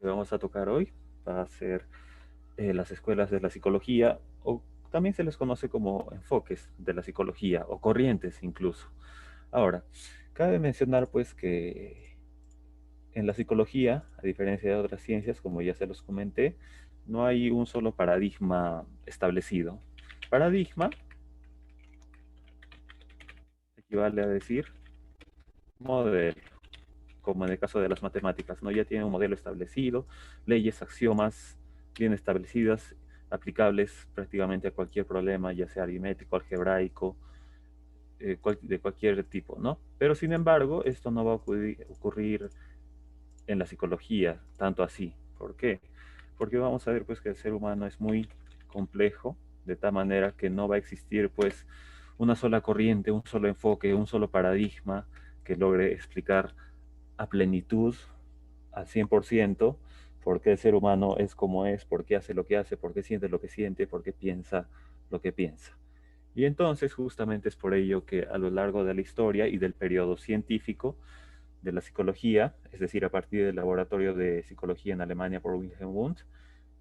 que vamos a tocar hoy va a ser las escuelas de la psicología, o también se les conoce como enfoques de la psicología, o corrientes incluso. Ahora, cabe mencionar pues que en la psicología, a diferencia de otras ciencias, como ya se los comenté, no hay un solo paradigma establecido. Paradigma equivale a decir modelo, como en el caso de las matemáticas, ¿no? Ya tienen un modelo establecido, leyes, axiomas bien establecidas, aplicables prácticamente a cualquier problema, ya sea aritmético, algebraico, de cualquier tipo, ¿no? Pero sin embargo, esto no va a ocurrir en la psicología tanto así. ¿Por qué? Porque vamos a ver pues que el ser humano es muy complejo, de tal manera que no va a existir pues una sola corriente, un solo enfoque, un solo paradigma que logre explicar a plenitud, al 100%, por qué el ser humano es como es, por qué hace lo que hace, por qué siente lo que siente, por qué piensa lo que piensa. Y entonces justamente es por ello que a lo largo de la historia y del periodo científico de la psicología, es decir, a partir del laboratorio de psicología en Alemania por Wilhelm Wundt,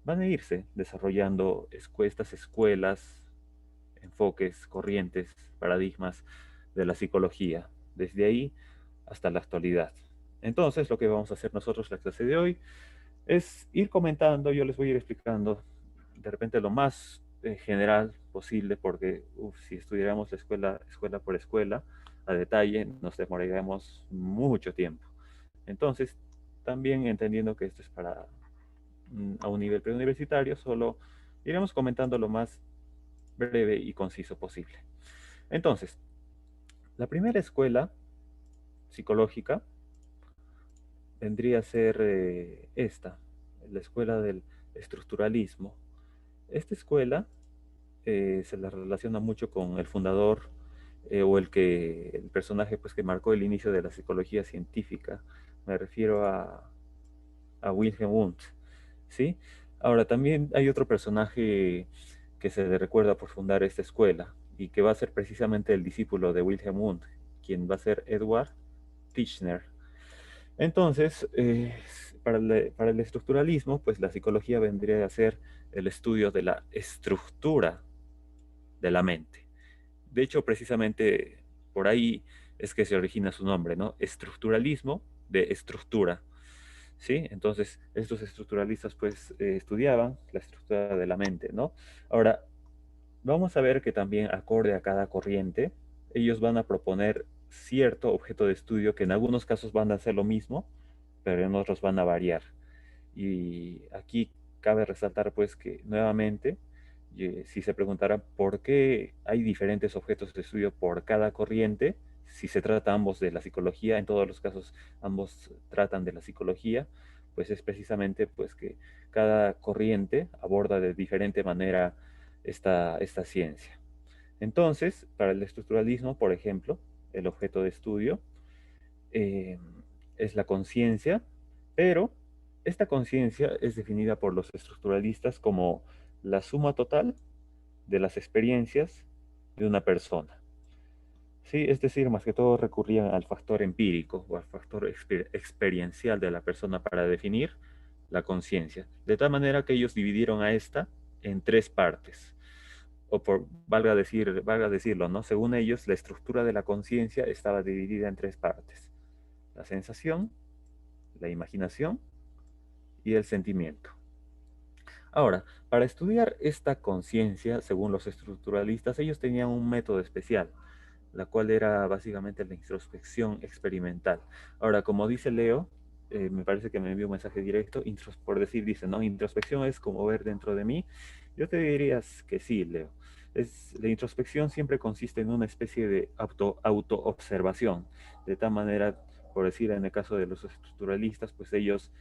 van a irse desarrollando estas escuelas, enfoques, corrientes, paradigmas de la psicología, desde ahí hasta la actualidad. Entonces, lo que vamos a hacer nosotros la clase de hoy es ir comentando, yo les voy a ir explicando de repente lo más general posible, porque si estudiáramos la escuela por escuela, a detalle, nos demoraríamos mucho tiempo. Entonces, también entendiendo que esto es para a un nivel preuniversitario, solo iremos comentando lo más breve y conciso posible. Entonces, la primera escuela psicológica vendría a ser esta, la escuela del estructuralismo. Esta escuela se la relaciona mucho con el fundador el personaje pues, que marcó el inicio de la psicología científica. Me refiero a Wilhelm Wundt, ¿sí? Ahora, también hay otro personaje que se le recuerda por fundar esta escuela y que va a ser precisamente el discípulo de Wilhelm Wundt, quien va a ser Edward Titchener. Entonces, para el estructuralismo, pues la psicología vendría a ser el estudio de la estructura de la mente. De hecho, precisamente por ahí es que se origina su nombre, ¿no? Estructuralismo de estructura, ¿sí? Entonces, estos estructuralistas pues estudiaban la estructura de la mente, ¿no? Ahora, vamos a ver que también acorde a cada corriente, ellos van a proponer cierto objeto de estudio que en algunos casos van a hacer lo mismo, pero en otros van a variar. Y aquí cabe resaltar pues que nuevamente, si se preguntara por qué hay diferentes objetos de estudio por cada corriente, si se trata ambos de la psicología, en todos los casos ambos tratan de la psicología, pues es precisamente pues que cada corriente aborda de diferente manera esta ciencia. Entonces, para el estructuralismo, por ejemplo, el objeto de estudio eh, es la conciencia, pero esta conciencia es definida por los estructuralistas como la suma total de las experiencias de una persona. Sí, es decir, más que todo recurrían al factor empírico o al factor experiencial de la persona para definir la conciencia. De tal manera que ellos dividieron a esta en tres partes. O por, valga decirlo, ¿no? Según ellos, la estructura de la conciencia estaba dividida en tres partes. La sensación, la imaginación y el sentimiento. Ahora, para estudiar esta conciencia, según los estructuralistas, ellos tenían un método especial, la cual era básicamente la introspección experimental. Ahora, como dice Leo, me parece que me envió un mensaje directo, por decir, dice, ¿no? Introspección es como ver dentro de mí. Yo te dirías que sí, Leo. La introspección siempre consiste en una especie de auto-observación. De tal manera, por decir, en el caso de los estructuralistas, pues ellos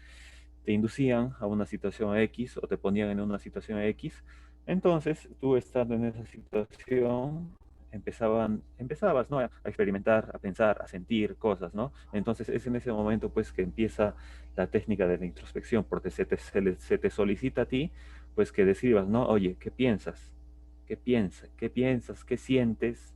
te inducían a una situación X o te ponían en una situación X. Entonces, tú estando en esa situación, empezabas, ¿no? A experimentar, a pensar, a sentir cosas, ¿no? Entonces, es en ese momento, pues, que empieza la técnica de la introspección, porque se te solicita a ti, pues, que describas, ¿no? Oye, ¿qué piensas? ¿Qué piensas? ¿Qué piensas? ¿Qué sientes?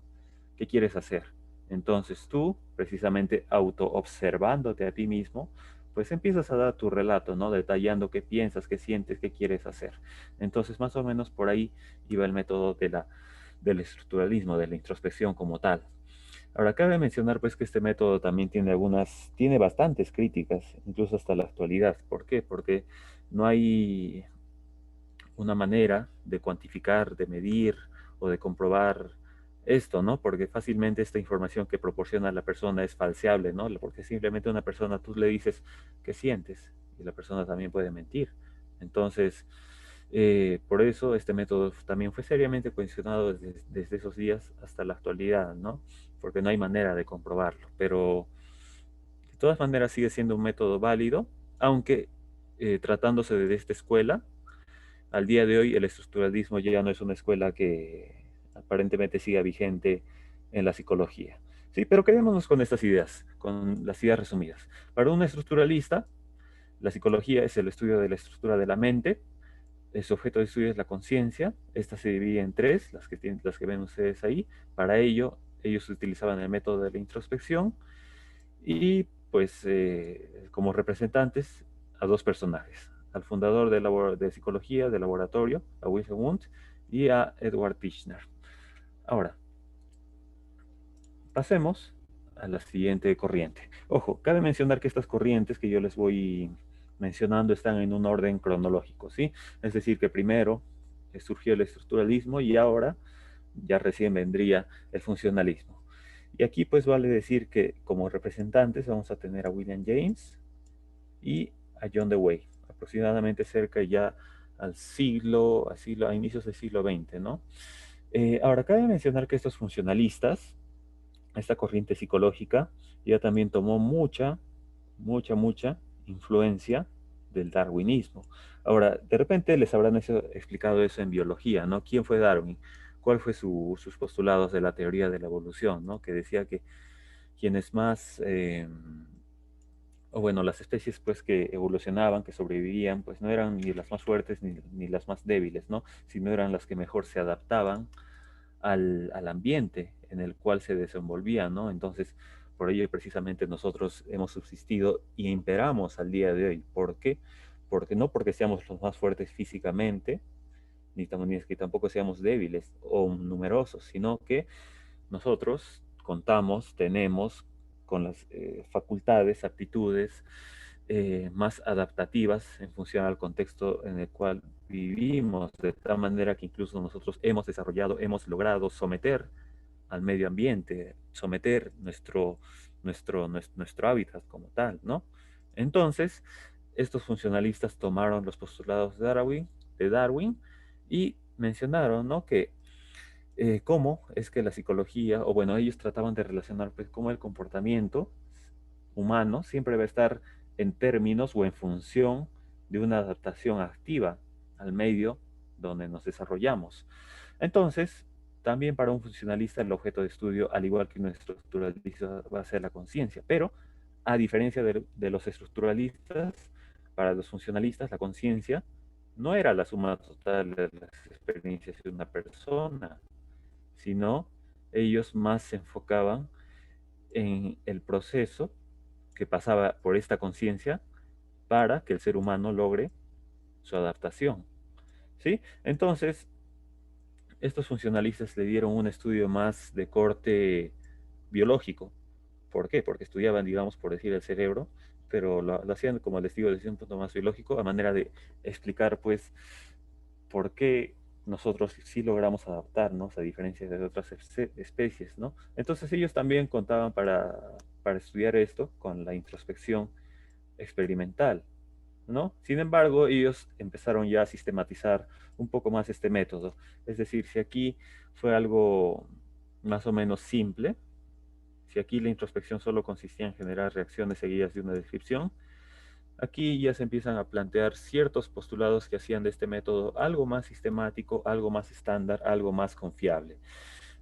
¿Qué quieres hacer? Entonces tú, precisamente auto-observándote a ti mismo, pues empiezas a dar tu relato, ¿no? Detallando qué piensas, qué sientes, qué quieres hacer. Entonces, más o menos por ahí iba el método del estructuralismo, de la introspección como tal. Ahora, cabe mencionar pues que este método también tiene bastantes críticas, incluso hasta la actualidad. ¿Por qué? Porque no hay una manera de cuantificar, de medir o de comprobar esto, ¿no? Porque fácilmente esta información que proporciona la persona es falseable, ¿no? Porque simplemente una persona tú le dices qué sientes y la persona también puede mentir. Entonces, por eso este método también fue seriamente cuestionado desde esos días hasta la actualidad, ¿no? Porque no hay manera de comprobarlo. Pero de todas maneras sigue siendo un método válido, aunque tratándose de esta escuela, al día de hoy el estructuralismo ya no es una escuela que aparentemente siga vigente en la psicología. Sí, pero quedémonos con estas ideas, con las ideas resumidas. Para un estructuralista, la psicología es el estudio de la estructura de la mente, su objeto de estudio es la conciencia, esta se divide en tres, las que ven ustedes ahí. Para ello, ellos utilizaban el método de la introspección y pues como representantes a dos personajes, al fundador de psicología del laboratorio, a Wilhelm Wundt, y a Edward Titchener. Ahora, pasemos a la siguiente corriente. Ojo, cabe mencionar que estas corrientes que yo les voy mencionando están en un orden cronológico, ¿sí? Es decir, que primero surgió el estructuralismo y ahora ya recién vendría el funcionalismo. Y aquí pues vale decir que como representantes vamos a tener a William James y a John Dewey, aproximadamente cerca ya a inicios del siglo XX, ¿no? Ahora, cabe mencionar que estos funcionalistas, esta corriente psicológica, ya también tomó mucha influencia del darwinismo. Ahora, de repente les habrán explicado eso en biología, ¿no? ¿Quién fue Darwin? ¿Cuál fue sus postulados de la teoría de la evolución, ¿no? Que decía que quienes más, o bueno, las especies pues que evolucionaban, que sobrevivían, pues no eran ni las más fuertes ni las más débiles, ¿no? Sino eran las que mejor se adaptaban al ambiente en el cual se desenvolvían, ¿no? Entonces, por ello precisamente nosotros hemos subsistido y imperamos al día de hoy. ¿Por qué? Porque no porque seamos los más fuertes físicamente, ni es que tampoco seamos débiles o numerosos, sino que nosotros tenemos con las facultades, aptitudes más adaptativas en función al contexto en el cual vivimos, de tal manera que incluso nosotros hemos logrado someter al medio ambiente, someter nuestro hábitat como tal, ¿no? Entonces, estos funcionalistas tomaron los postulados de Darwin y mencionaron, ¿no? Que cómo es que la psicología, o bueno, ellos trataban de relacionar pues cómo el comportamiento humano siempre va a estar en términos o en función de una adaptación activa al medio donde nos desarrollamos. Entonces, también para un funcionalista el objeto de estudio, al igual que un estructuralista, va a ser la conciencia, pero a diferencia de los estructuralistas, para los funcionalistas la conciencia no era la suma total de las experiencias de una persona, sino ellos más se enfocaban en el proceso que pasaba por esta conciencia para que el ser humano logre su adaptación. ¿Sí? Entonces, estos funcionalistas le dieron un estudio más de corte biológico. ¿Por qué? Porque estudiaban, digamos, por decir, el cerebro, pero lo hacían, como les digo, desde un punto más biológico, a manera de explicar, pues, por qué nosotros sí logramos adaptarnos a diferencia de otras especies, ¿no? Entonces ellos también contaban para estudiar esto con la introspección experimental, ¿no? Sin embargo, ellos empezaron ya a sistematizar un poco más este método. Es decir, si aquí fue algo más o menos simple, si aquí la introspección solo consistía en generar reacciones seguidas de una descripción, aquí ya se empiezan a plantear ciertos postulados que hacían de este método algo más sistemático, algo más estándar, algo más confiable.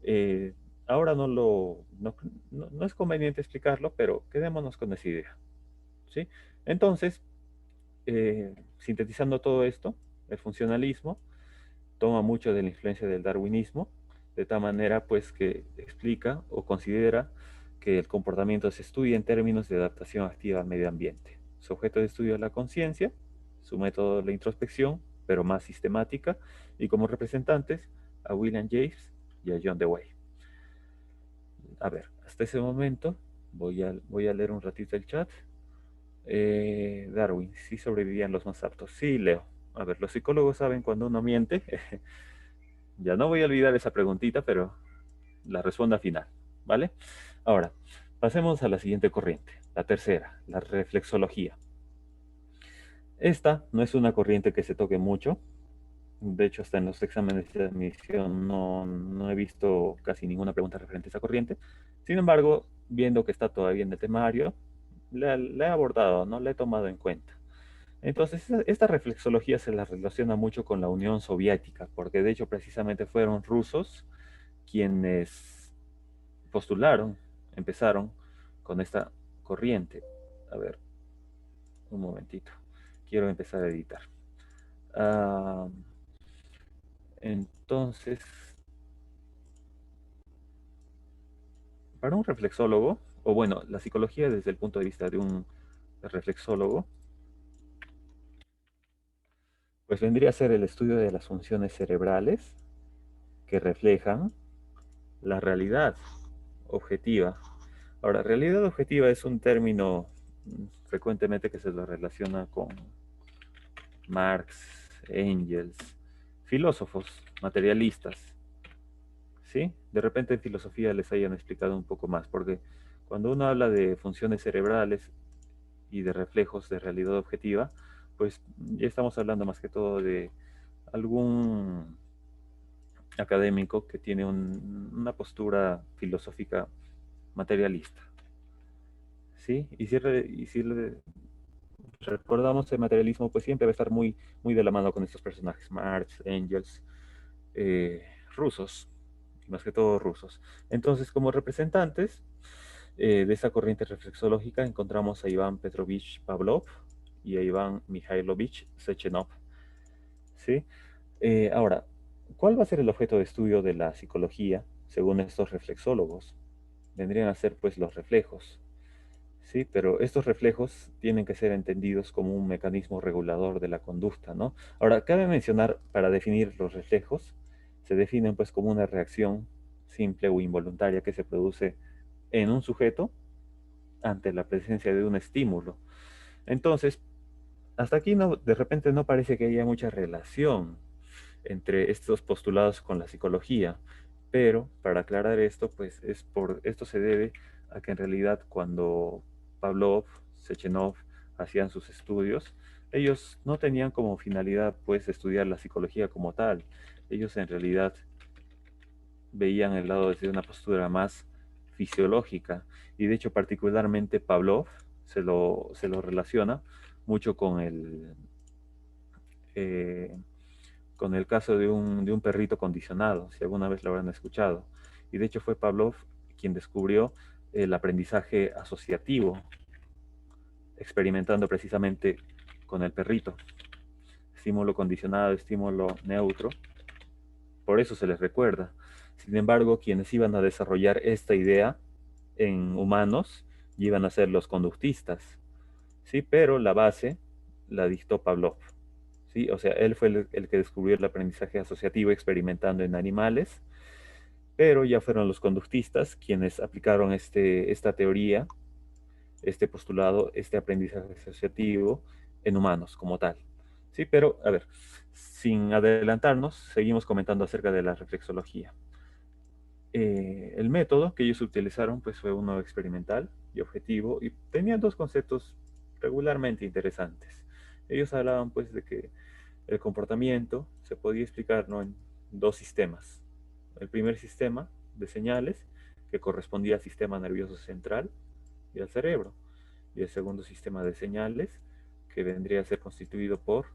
Eh, ahora no es conveniente explicarlo, pero quedémonos con esa idea, ¿sí? Entonces, sintetizando todo esto, el funcionalismo toma mucho de la influencia del darwinismo, de tal manera pues que explica o considera que el comportamiento se estudia en términos de adaptación activa al medio ambiente. su objeto de estudio es la conciencia, su método la introspección, pero más sistemática, y como representantes a William James y a John Dewey. A ver, hasta ese momento voy a leer un ratito el chat. Darwin, ¿sí sobrevivían los más aptos? Sí, Leo. A ver, los psicólogos saben cuando uno miente. Ya no voy a olvidar esa preguntita, pero la respondo al final, ¿vale? Ahora, pasemos a la siguiente corriente, la tercera, la reflexología. Esta no es una corriente que se toque mucho. De hecho, hasta en los exámenes de admisión no he visto casi ninguna pregunta referente a esa corriente. Sin embargo, viendo que está todavía en el temario, la he abordado, ¿no? La he tomado en cuenta. Entonces, esta reflexología se la relaciona mucho con la Unión Soviética, porque de hecho precisamente fueron rusos quienes postularon, empezaron con esta corriente. A ver, un momentito. Quiero empezar a editar. Ah, entonces, para un reflexólogo, o bueno, la psicología desde el punto de vista de un reflexólogo, pues vendría a ser el estudio de las funciones cerebrales que reflejan la realidad objetiva. Ahora, realidad objetiva es un término frecuentemente que se lo relaciona con Marx, Engels, filósofos materialistas, ¿sí? De repente en filosofía les hayan explicado un poco más, porque cuando uno habla de funciones cerebrales y de reflejos de realidad objetiva, pues ya estamos hablando más que todo de algún académico que tiene una postura filosófica materialista, ¿sí? Y si recordamos el materialismo, pues siempre va a estar muy de la mano con estos personajes, Marx, Engels, rusos, más que todo rusos. Entonces, como representantes de esta corriente reflexológica, encontramos a Iván Petrovich Pavlov y a Iván Mikhailovich Sechenov, ¿sí? Ahora, ¿cuál va a ser el objeto de estudio de la psicología según estos reflexólogos? Vendrían a ser pues los reflejos, ¿sí? Pero estos reflejos tienen que ser entendidos como un mecanismo regulador de la conducta, ¿no? Ahora, cabe mencionar, para definir los reflejos, se definen pues como una reacción simple o involuntaria que se produce en un sujeto ante la presencia de un estímulo. Entonces, hasta aquí de repente no parece que haya mucha relación entre estos postulados con la psicología, pero para aclarar esto, pues esto se debe a que en realidad cuando Pavlov, Sechenov hacían sus estudios, ellos no tenían como finalidad pues estudiar la psicología como tal. Ellos en realidad veían el lado desde una postura más fisiológica, y de hecho particularmente Pavlov se lo relaciona mucho eh, con el caso de un perrito condicionado, si alguna vez lo habrán escuchado. Y de hecho fue Pavlov quien descubrió el aprendizaje asociativo, experimentando precisamente con el perrito. Estímulo condicionado, estímulo neutro, por eso se les recuerda. Sin embargo, quienes iban a desarrollar esta idea en humanos iban a ser los conductistas, ¿sí? Pero la base la dictó Pavlov, ¿sí? O sea, él fue el que descubrió el aprendizaje asociativo experimentando en animales, pero ya fueron los conductistas quienes aplicaron esta teoría, este postulado, este aprendizaje asociativo en humanos como tal, ¿sí? Pero, a ver, sin adelantarnos, seguimos comentando acerca de la reflexología. El método que ellos utilizaron pues fue uno experimental y objetivo, y tenían dos conceptos regularmente interesantes. Ellos hablaban pues de que el comportamiento se podía explicar, ¿no?, en dos sistemas. El primer sistema de señales, que correspondía al sistema nervioso central y al cerebro, y el segundo sistema de señales, que vendría a ser constituido por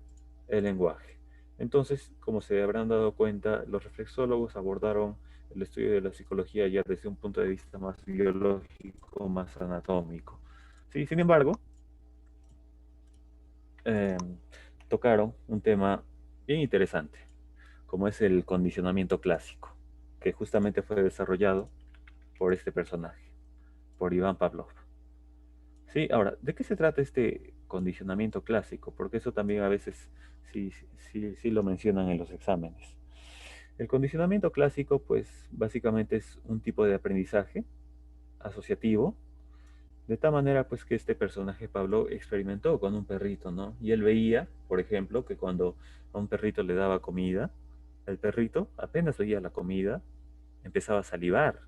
el lenguaje. Entonces, como se habrán dado cuenta, los reflexólogos abordaron el estudio de la psicología ya desde un punto de vista más biológico, más anatómico. Sí, sin embargo, eh, tocaron un tema bien interesante, como es el condicionamiento clásico, que justamente fue desarrollado por este personaje, por Iván Pavlov. Sí, ahora, ¿de qué se trata este condicionamiento clásico, porque eso también a veces sí lo mencionan en los exámenes. El condicionamiento clásico, pues básicamente es un tipo de aprendizaje asociativo, de tal manera pues que este personaje Pablo experimentó con un perrito, ¿no? Y él veía, por ejemplo, que cuando a un perrito le daba comida, el perrito apenas veía la comida, empezaba a salivar,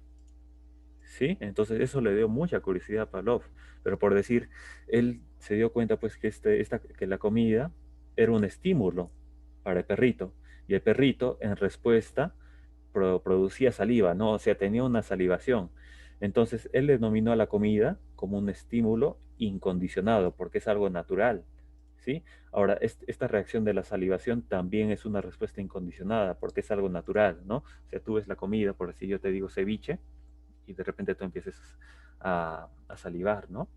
¿sí? Entonces eso le dio mucha curiosidad a Pavlov, pero por decir, él se dio cuenta pues que, que la comida era un estímulo para el perrito, y el perrito en respuesta producía saliva, ¿no? O sea, tenía una salivación. Entonces él denominó a la comida como un estímulo incondicionado, porque es algo natural, ¿sí? Ahora, esta reacción de la salivación también es una respuesta incondicionada, porque es algo natural, ¿no? O sea, tú ves la comida, por decir yo te digo ceviche, y de repente tú empiezas a salivar, ¿no?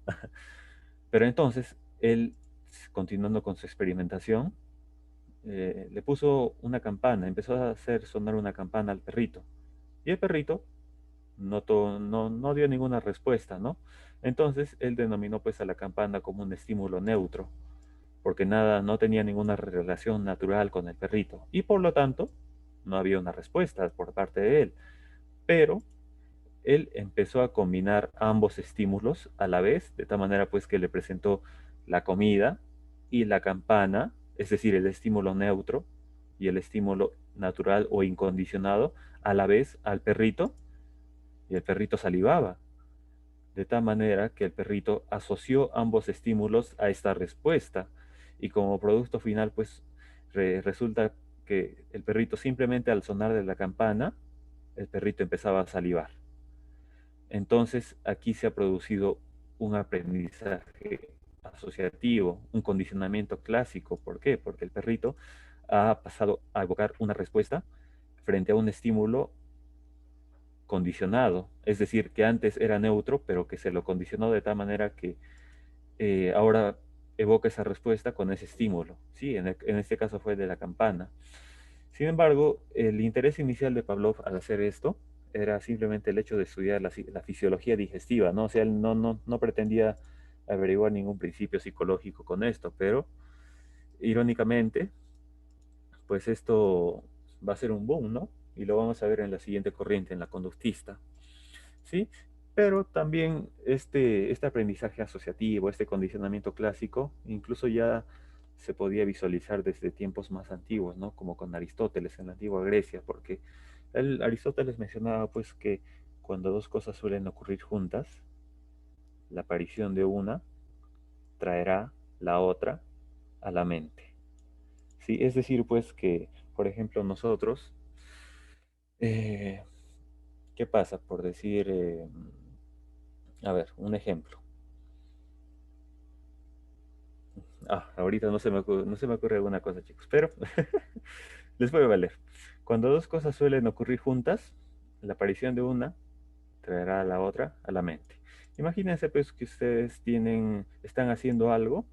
Pero entonces él, continuando con su experimentación, le puso una campana, empezó a hacer sonar una campana al perrito. Y el perrito no dio ninguna respuesta, ¿no? Entonces él denominó pues a la campana como un estímulo neutro, porque no tenía ninguna relación natural con el perrito. Y por lo tanto, no había una respuesta por parte de él. Pero él empezó a combinar ambos estímulos a la vez, de tal manera pues que le presentó la comida y la campana, es decir, el estímulo neutro y el estímulo natural o incondicionado, a la vez al perrito, y el perrito salivaba, de tal manera que el perrito asoció ambos estímulos a esta respuesta, y como producto final pues resulta que el perrito simplemente al sonar de la campana, el perrito empezaba a salivar. Entonces, aquí se ha producido un aprendizaje asociativo, un condicionamiento clásico. ¿Por qué? Porque el perrito ha pasado a evocar una respuesta frente a un estímulo condicionado, es decir, que antes era neutro, pero que se lo condicionó de tal manera que ahora evoca esa respuesta con ese estímulo. Sí, en este caso fue de la campana. Sin embargo, el interés inicial de Pavlov al hacer esto era simplemente el hecho de estudiar la fisiología digestiva, ¿no? O sea, él no pretendía averiguar ningún principio psicológico con esto, pero irónicamente, pues esto va a ser un boom, ¿no? Y lo vamos a ver en la siguiente corriente, en la conductista, ¿sí? Pero también este aprendizaje asociativo, este condicionamiento clásico, incluso ya se podía visualizar desde tiempos más antiguos, ¿no? Como con Aristóteles en la antigua Grecia, porque Aristóteles mencionaba pues que cuando dos cosas suelen ocurrir juntas, la aparición de una traerá la otra a la mente. ¿Sí? Es decir, pues que, por ejemplo, nosotros, eh, ¿qué pasa? Por decir, a ver, un ejemplo. Ahorita no se me ocurre alguna cosa, chicos, pero les voy a valer. Cuando dos cosas suelen ocurrir juntas, la aparición de una traerá a la otra a la mente. Imagínense pues que ustedes están haciendo algo,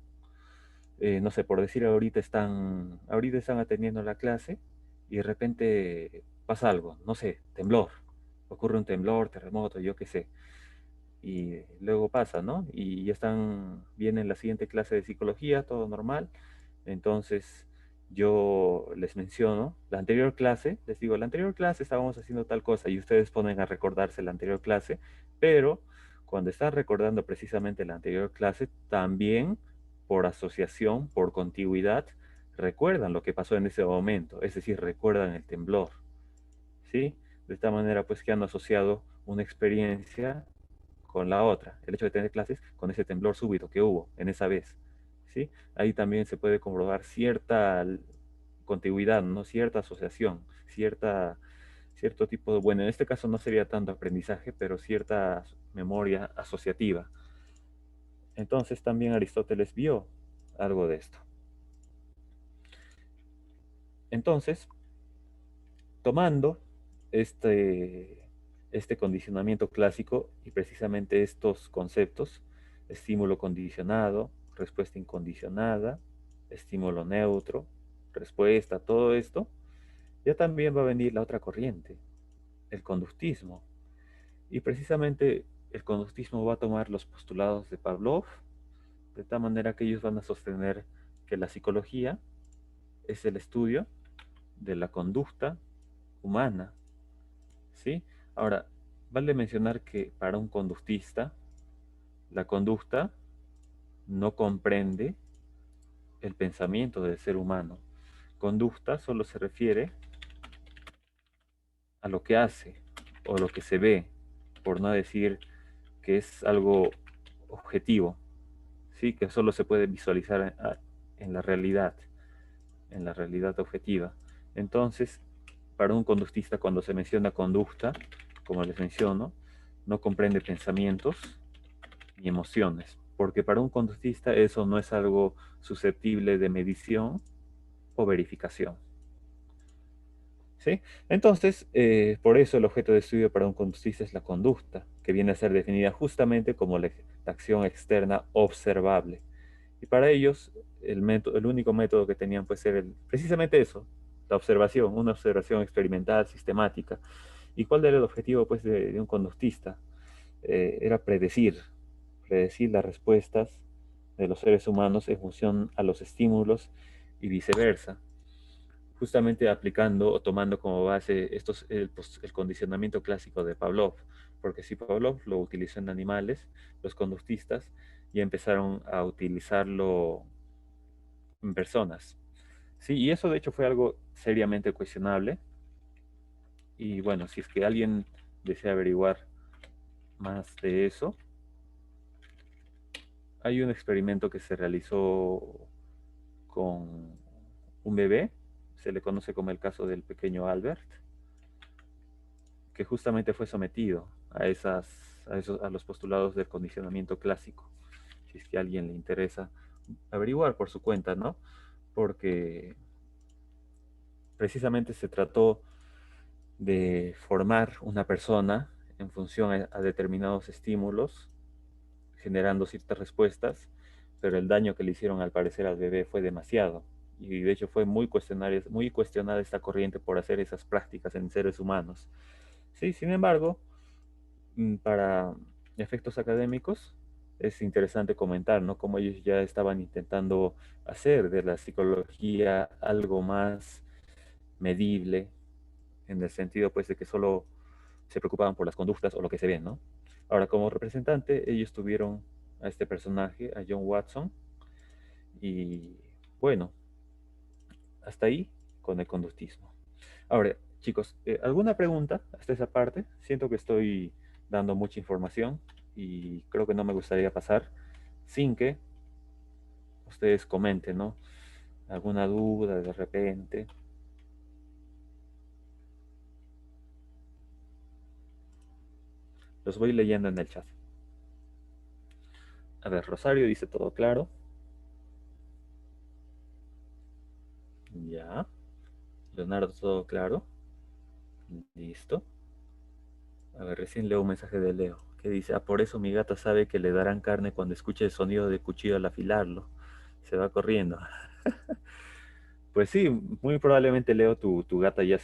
no sé, por decir ahorita están atendiendo la clase y de repente pasa algo, no sé, temblor, ocurre un temblor, terremoto, yo qué sé, y luego pasa, ¿no? Y viene la siguiente clase de psicología, todo normal, entonces yo les menciono la anterior clase, les digo, la anterior clase estábamos haciendo tal cosa y ustedes ponen a recordarse la anterior clase, pero cuando están recordando precisamente la anterior clase, también por asociación, por contigüidad, recuerdan lo que pasó en ese momento, es decir, recuerdan el temblor, ¿sí? De esta manera, pues que han asociado una experiencia con la otra, el hecho de tener clases con ese temblor súbito que hubo en esa vez, ¿sí? Ahí también se puede comprobar cierta contigüidad, ¿no? Cierta asociación, cierto tipo de, bueno, en este caso no sería tanto aprendizaje, pero cierta memoria asociativa. Entonces también Aristóteles vio algo de esto. Entonces, tomando este condicionamiento clásico y precisamente estos conceptos, estímulo condicionado, respuesta incondicionada, estímulo neutro, respuesta, todo esto, ya también va a venir la otra corriente, el conductismo. Y precisamente el conductismo va a tomar los postulados de Pavlov De tal manera que ellos van a sostener que la psicología es el estudio de la conducta humana, ¿sí? Ahora, vale mencionar que para un conductista, la conducta no comprende el pensamiento del ser humano. Conducta solo se refiere a lo que hace o lo que se ve, por no decir que es algo objetivo, ¿sí? Que solo se puede visualizar en en la realidad objetiva. Entonces, para un conductista, cuando se menciona conducta, como les menciono, no comprende pensamientos ni emociones, porque para un conductista eso no es algo susceptible de medición o verificación. ¿Sí? Entonces, por eso el objeto de estudio para un conductista es la conducta, que viene a ser definida justamente como la acción externa observable. Y para ellos, el único método que tenían pues era precisamente eso, la observación, una observación experimental, sistemática. ¿Y cuál era el objetivo pues de un conductista? Era predecir las respuestas de los seres humanos en función a los estímulos y viceversa, justamente aplicando o tomando como base el condicionamiento clásico de Pavlov, porque si Pavlov lo utilizó en animales, los conductistas ya empezaron a utilizarlo en personas. Sí, y eso de hecho fue algo seriamente cuestionable. Y bueno, si es que alguien desea averiguar más de eso, hay un experimento que se realizó con un bebé, se le conoce como el caso del pequeño Albert, que justamente fue sometido a los postulados del condicionamiento clásico, si es que a alguien le interesa averiguar por su cuenta, ¿no? Porque precisamente se trató de formar una persona en función a determinados estímulos, generando ciertas respuestas, pero el daño que le hicieron al parecer al bebé fue demasiado. Y de hecho fue muy cuestionada esta corriente por hacer esas prácticas en seres humanos. Sí, sin embargo, para efectos académicos es interesante comentar, ¿no? Cómo ellos ya estaban intentando hacer de la psicología algo más medible, en el sentido pues de que solo se preocupaban por las conductas o lo que se ve, ¿no? Ahora, como representante, ellos tuvieron a este personaje, a John Watson, y bueno, hasta ahí con el conductismo. Ahora, chicos, ¿alguna pregunta hasta esa parte? Siento que estoy dando mucha información y creo que no me gustaría pasar sin que ustedes comenten, ¿no? ¿Alguna duda de repente? Los voy leyendo en el chat. A ver, Rosario dice todo claro. Ya. Leonardo, todo claro. Listo. A ver, recién leo un mensaje de Leo que dice, ah, por eso mi gata sabe que le darán carne cuando escuche el sonido de cuchillo al afilarlo. Se va corriendo. Pues sí, muy probablemente Leo, tu gata ya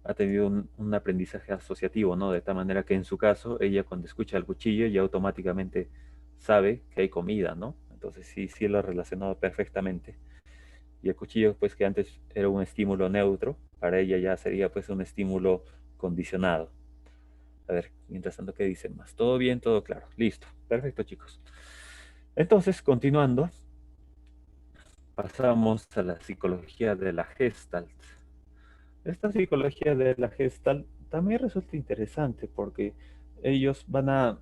ha tenido un aprendizaje asociativo, ¿no? De tal manera que en su caso, ella cuando escucha el cuchillo ya automáticamente sabe que hay comida, ¿no? Entonces sí lo ha relacionado perfectamente. Y el cuchillo, pues que antes era un estímulo neutro, para ella ya sería pues un estímulo condicionado. A ver, mientras tanto, ¿qué dicen más? Todo bien, todo claro. Listo. Perfecto, chicos. Entonces, continuando, pasamos a la psicología de la Gestalt. Esta psicología de la Gestalt también resulta interesante porque ellos van a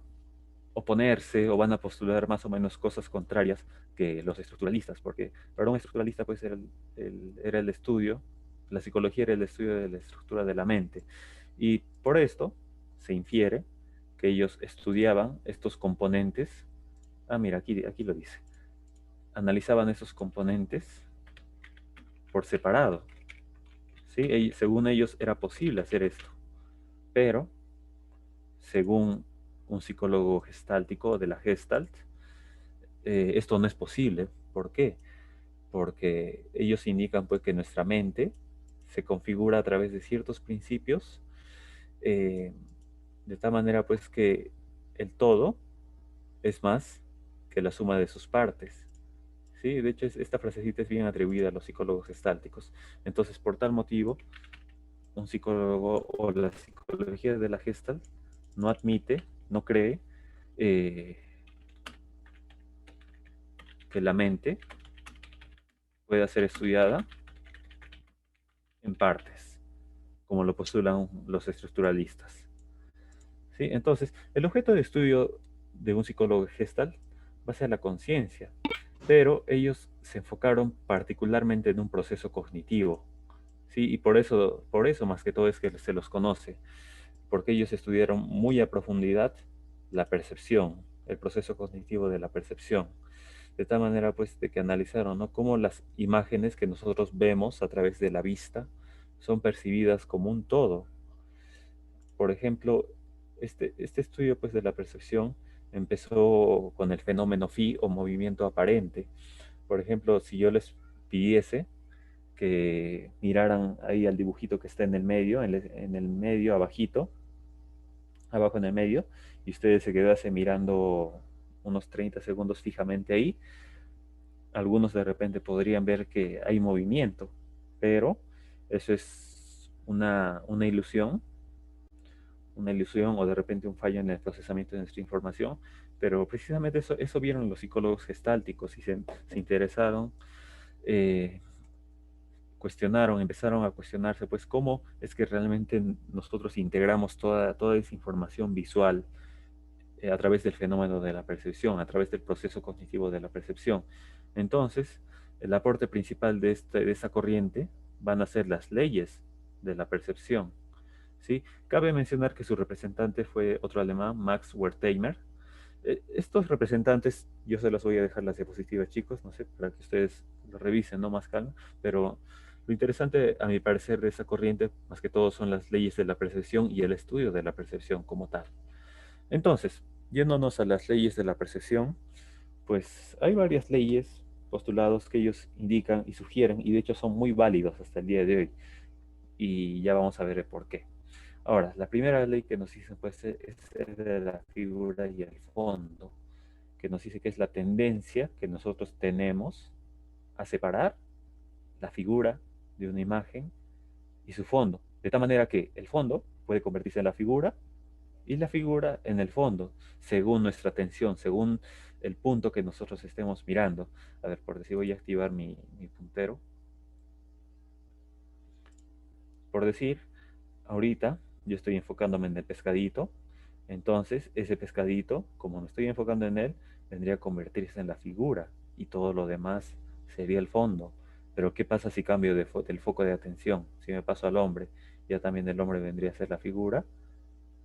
oponerse o van a postular más o menos cosas contrarias que los estructuralistas, porque para un estructuralista pues era el estudio, la psicología era el estudio de la estructura de la mente. Y por esto se infiere que ellos estudiaban estos componentes. Ah, mira, aquí lo dice. Analizaban esos componentes por separado. ¿Sí? Según ellos era posible hacer esto, pero según un psicólogo gestáltico de la Gestalt, esto no es posible. ¿Por qué? Porque ellos indican pues que nuestra mente se configura a través de ciertos principios, eh, de tal manera pues que el todo es más que la suma de sus partes. ¿Sí? De hecho, esta frasecita es bien atribuida a los psicólogos gestálticos. Entonces, por tal motivo, un psicólogo o la psicología de la Gestalt no admite, no cree eh, que la mente pueda ser estudiada en partes, como lo postulan los estructuralistas. ¿Sí? Entonces, el objeto de estudio de un psicólogo Gestalt va a ser la conciencia, pero ellos se enfocaron particularmente en un proceso cognitivo. ¿Sí? Y por eso más que todo es que se los conoce, porque ellos estudiaron muy a profundidad la percepción, el proceso cognitivo de la percepción, de tal manera pues de que analizaron, ¿no?, cómo las imágenes que nosotros vemos a través de la vista son percibidas como un todo. Por ejemplo, este estudio pues de la percepción empezó con el fenómeno phi o movimiento aparente. Por ejemplo, si yo les pidiese que miraran ahí al dibujito que está en el medio, en el medio abajito, abajo en el medio, y ustedes se quedasen mirando unos 30 segundos fijamente ahí, algunos de repente podrían ver que hay movimiento, pero eso es una ilusión o de repente un fallo en el procesamiento de nuestra información, pero precisamente eso vieron los psicólogos gestálticos y se interesaron, eh, cuestionaron, empezaron a cuestionarse, pues, cómo es que realmente nosotros integramos toda esa información visual a través del fenómeno de la percepción, a través del proceso cognitivo de la percepción. Entonces, el aporte principal de esa corriente van a ser las leyes de la percepción. ¿Sí? Cabe mencionar que su representante fue otro alemán, Max Wertheimer. Estos representantes, yo se los voy a dejar las diapositivas, chicos, no sé, para que ustedes lo revisen, no más calma, pero lo interesante, a mi parecer, de esa corriente, más que todo, son las leyes de la percepción y el estudio de la percepción como tal. Entonces, yéndonos a las leyes de la percepción, pues hay varias leyes, postulados que ellos indican y sugieren, y de hecho son muy válidos hasta el día de hoy, y ya vamos a ver el por qué. Ahora, la primera ley que nos dice pues es el de la figura y el fondo, que nos dice que es la tendencia que nosotros tenemos a separar la figura de una imagen y su fondo, de tal manera que el fondo puede convertirse en la figura y la figura en el fondo, según nuestra atención, según el punto que nosotros estemos mirando. A ver, por decir, voy a activar mi puntero. Por decir, ahorita yo estoy enfocándome en el pescadito, entonces ese pescadito, como me estoy enfocando en él, vendría a convertirse en la figura y todo lo demás sería el fondo. Pero ¿qué pasa si cambio del foco de atención? Si me paso al hombre, ya también el hombre vendría a ser la figura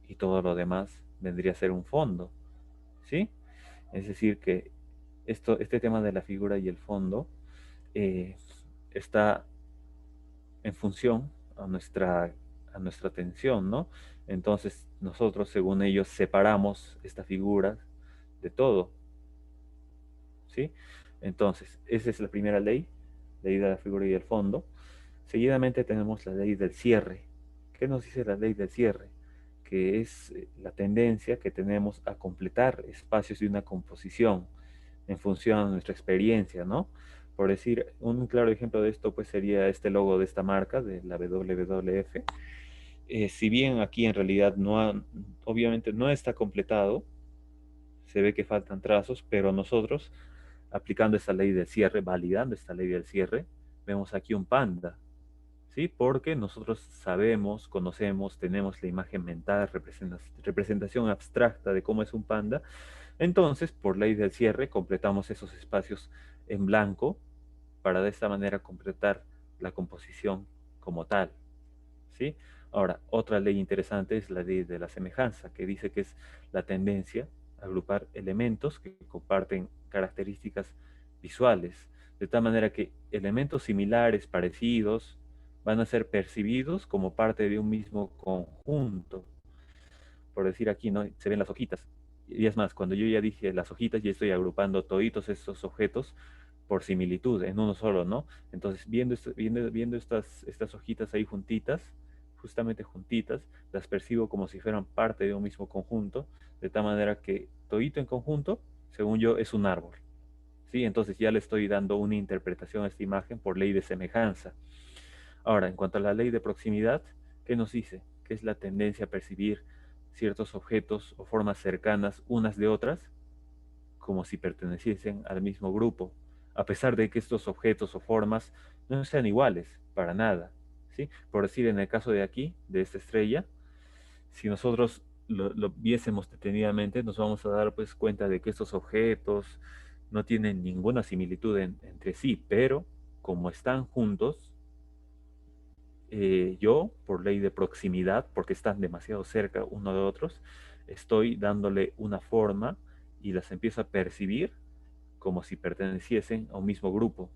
y todo lo demás vendría a ser un fondo, ¿sí? Es decir, que este tema de la figura y el fondo eh, está en función a nuestra atención, ¿no? Entonces nosotros, según ellos, separamos esta figura de todo, ¿sí? Entonces, esa es la primera ley, ley de la figura y el fondo. Seguidamente tenemos la ley del cierre. ¿Qué nos dice la ley del cierre? Que es la tendencia que tenemos a completar espacios de una composición en función a nuestra experiencia, ¿no? Por decir, un claro ejemplo de esto pues sería este logo de esta marca, de la WWF. Si bien aquí en realidad obviamente no está completado, se ve que faltan trazos, pero nosotros, aplicando esta ley del cierre, validando esta ley del cierre, vemos aquí un panda, ¿sí? Porque nosotros sabemos, conocemos, tenemos la imagen mental, representación abstracta de cómo es un panda. Entonces, por ley del cierre, completamos esos espacios en blanco para de esta manera completar la composición como tal, ¿sí? Ahora, otra ley interesante es la ley de la semejanza, que dice que es la tendencia a agrupar elementos que comparten características visuales, de tal manera que elementos similares, parecidos, van a ser percibidos como parte de un mismo conjunto. Por decir aquí, ¿no? Se ven las hojitas. Y es más, cuando yo ya dije las hojitas, ya estoy agrupando toditos estos objetos por similitud en uno solo, ¿no? Entonces, viendo estas hojitas ahí juntitas, justamente juntitas, las percibo como si fueran parte de un mismo conjunto, de tal manera que todito en conjunto según yo, es un árbol. ¿Sí? Entonces ya le estoy dando una interpretación a esta imagen por ley de semejanza. Ahora, en cuanto a la ley de proximidad, ¿qué nos dice? ¿Qué es la tendencia a percibir ciertos objetos o formas cercanas unas de otras, como si perteneciesen al mismo grupo, a pesar de que estos objetos o formas no sean iguales, para nada? ¿Sí? Por decir, en el caso de aquí, de esta estrella, si nosotros lo viésemos detenidamente, nos vamos a dar pues cuenta de que estos objetos no tienen ninguna similitud entre sí, pero como están juntos, yo, por ley de proximidad, porque están demasiado cerca uno de otros, estoy dándole una forma y las empiezo a percibir como si perteneciesen a un mismo grupo.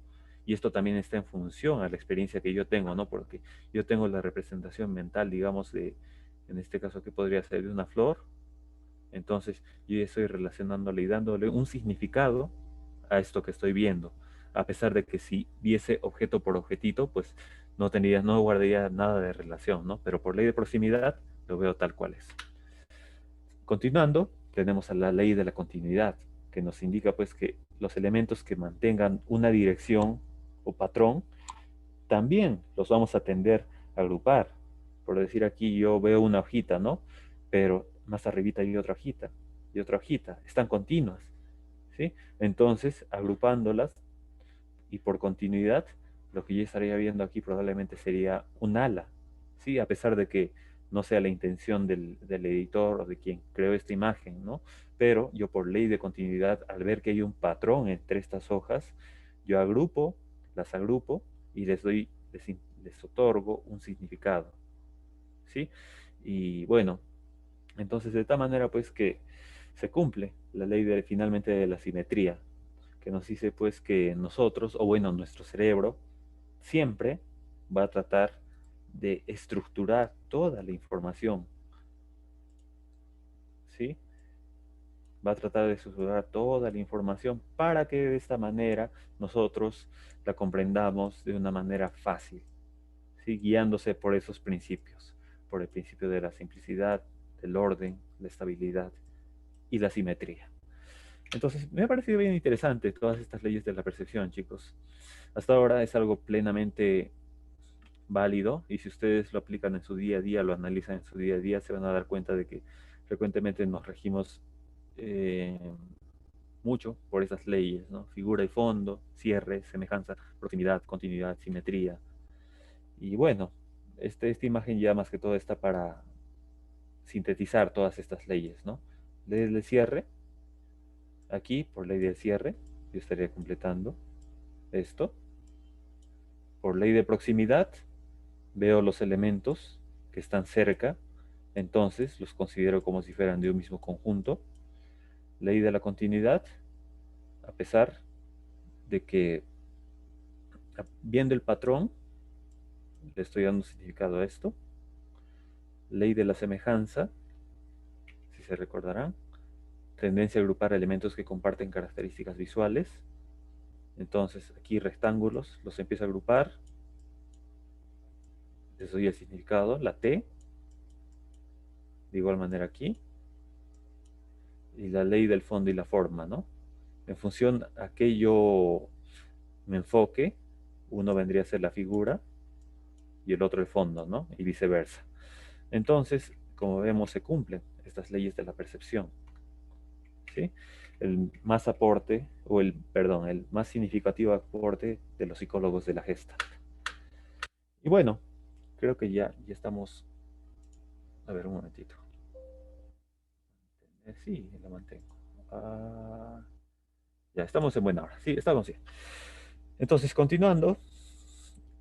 Y esto también está en función a la experiencia que yo tengo, ¿no? Porque yo tengo la representación mental, digamos, en este caso, que podría ser de una flor. Entonces, yo estoy relacionándole y dándole un significado a esto que estoy viendo. A pesar de que si viese objeto por objetito, pues no guardaría nada de relación, ¿no? Pero por ley de proximidad, lo veo tal cual es. Continuando, tenemos a la ley de la continuidad, que nos indica pues que los elementos que mantengan una dirección o patrón, también los vamos a tender a agrupar. Por decir, aquí yo veo una hojita, ¿no? Pero más arribita hay otra hojita y otra hojita, están continuas, ¿sí? Entonces, agrupándolas y por continuidad, lo que yo estaría viendo aquí probablemente sería un ala, ¿sí? A pesar de que no sea la intención del editor o de quien creó esta imagen, ¿no? Pero yo, por ley de continuidad, al ver que hay un patrón entre estas hojas, yo las agrupo y les otorgo un significado, ¿sí? Y bueno, entonces de tal manera pues que se cumple la ley finalmente de la simetría, que nos dice pues que nosotros, o bueno, nuestro cerebro, siempre va a tratar de estructurar toda la información, ¿sí? Va a tratar de estructurar toda la información para que de esta manera nosotros la comprendamos de una manera fácil, ¿sí? Guiándose por esos principios, por el principio de la simplicidad, del orden, la estabilidad y la simetría. Entonces, me ha parecido bien interesante todas estas leyes de la percepción, chicos. Hasta ahora es algo plenamente válido, y si ustedes lo aplican en su día a día, lo analizan en su día a día, se van a dar cuenta de que frecuentemente nos regimos eh, mucho por esas leyes, ¿no? Figura y fondo, cierre, semejanza, proximidad, continuidad, simetría. Y bueno, esta imagen ya más que todo está para sintetizar todas estas leyes, ¿no? Ley del cierre, aquí por ley del cierre, yo estaría completando esto. Por ley de proximidad, veo los elementos que están cerca, entonces los considero como si fueran de un mismo conjunto. Ley de la continuidad, a pesar de que viendo el patrón, le estoy dando significado a esto. Ley de la semejanza, si se recordarán, tendencia a agrupar elementos que comparten características visuales. Entonces aquí rectángulos, los empiezo a agrupar, les doy el significado, la T, de igual manera aquí, y la ley del fondo y la forma, ¿no? En función a que yo me enfoque, uno vendría a ser la figura y el otro el fondo, ¿no? Y viceversa. Entonces, como vemos, se cumplen estas leyes de la percepción, ¿sí? El más aporte, perdón, el más significativo aporte de los psicólogos de la gesta. Y bueno, creo que ya estamos. A ver, un momentito. Sí, la mantengo. Ya estamos en buena hora. Sí, estamos bien. Entonces, continuando,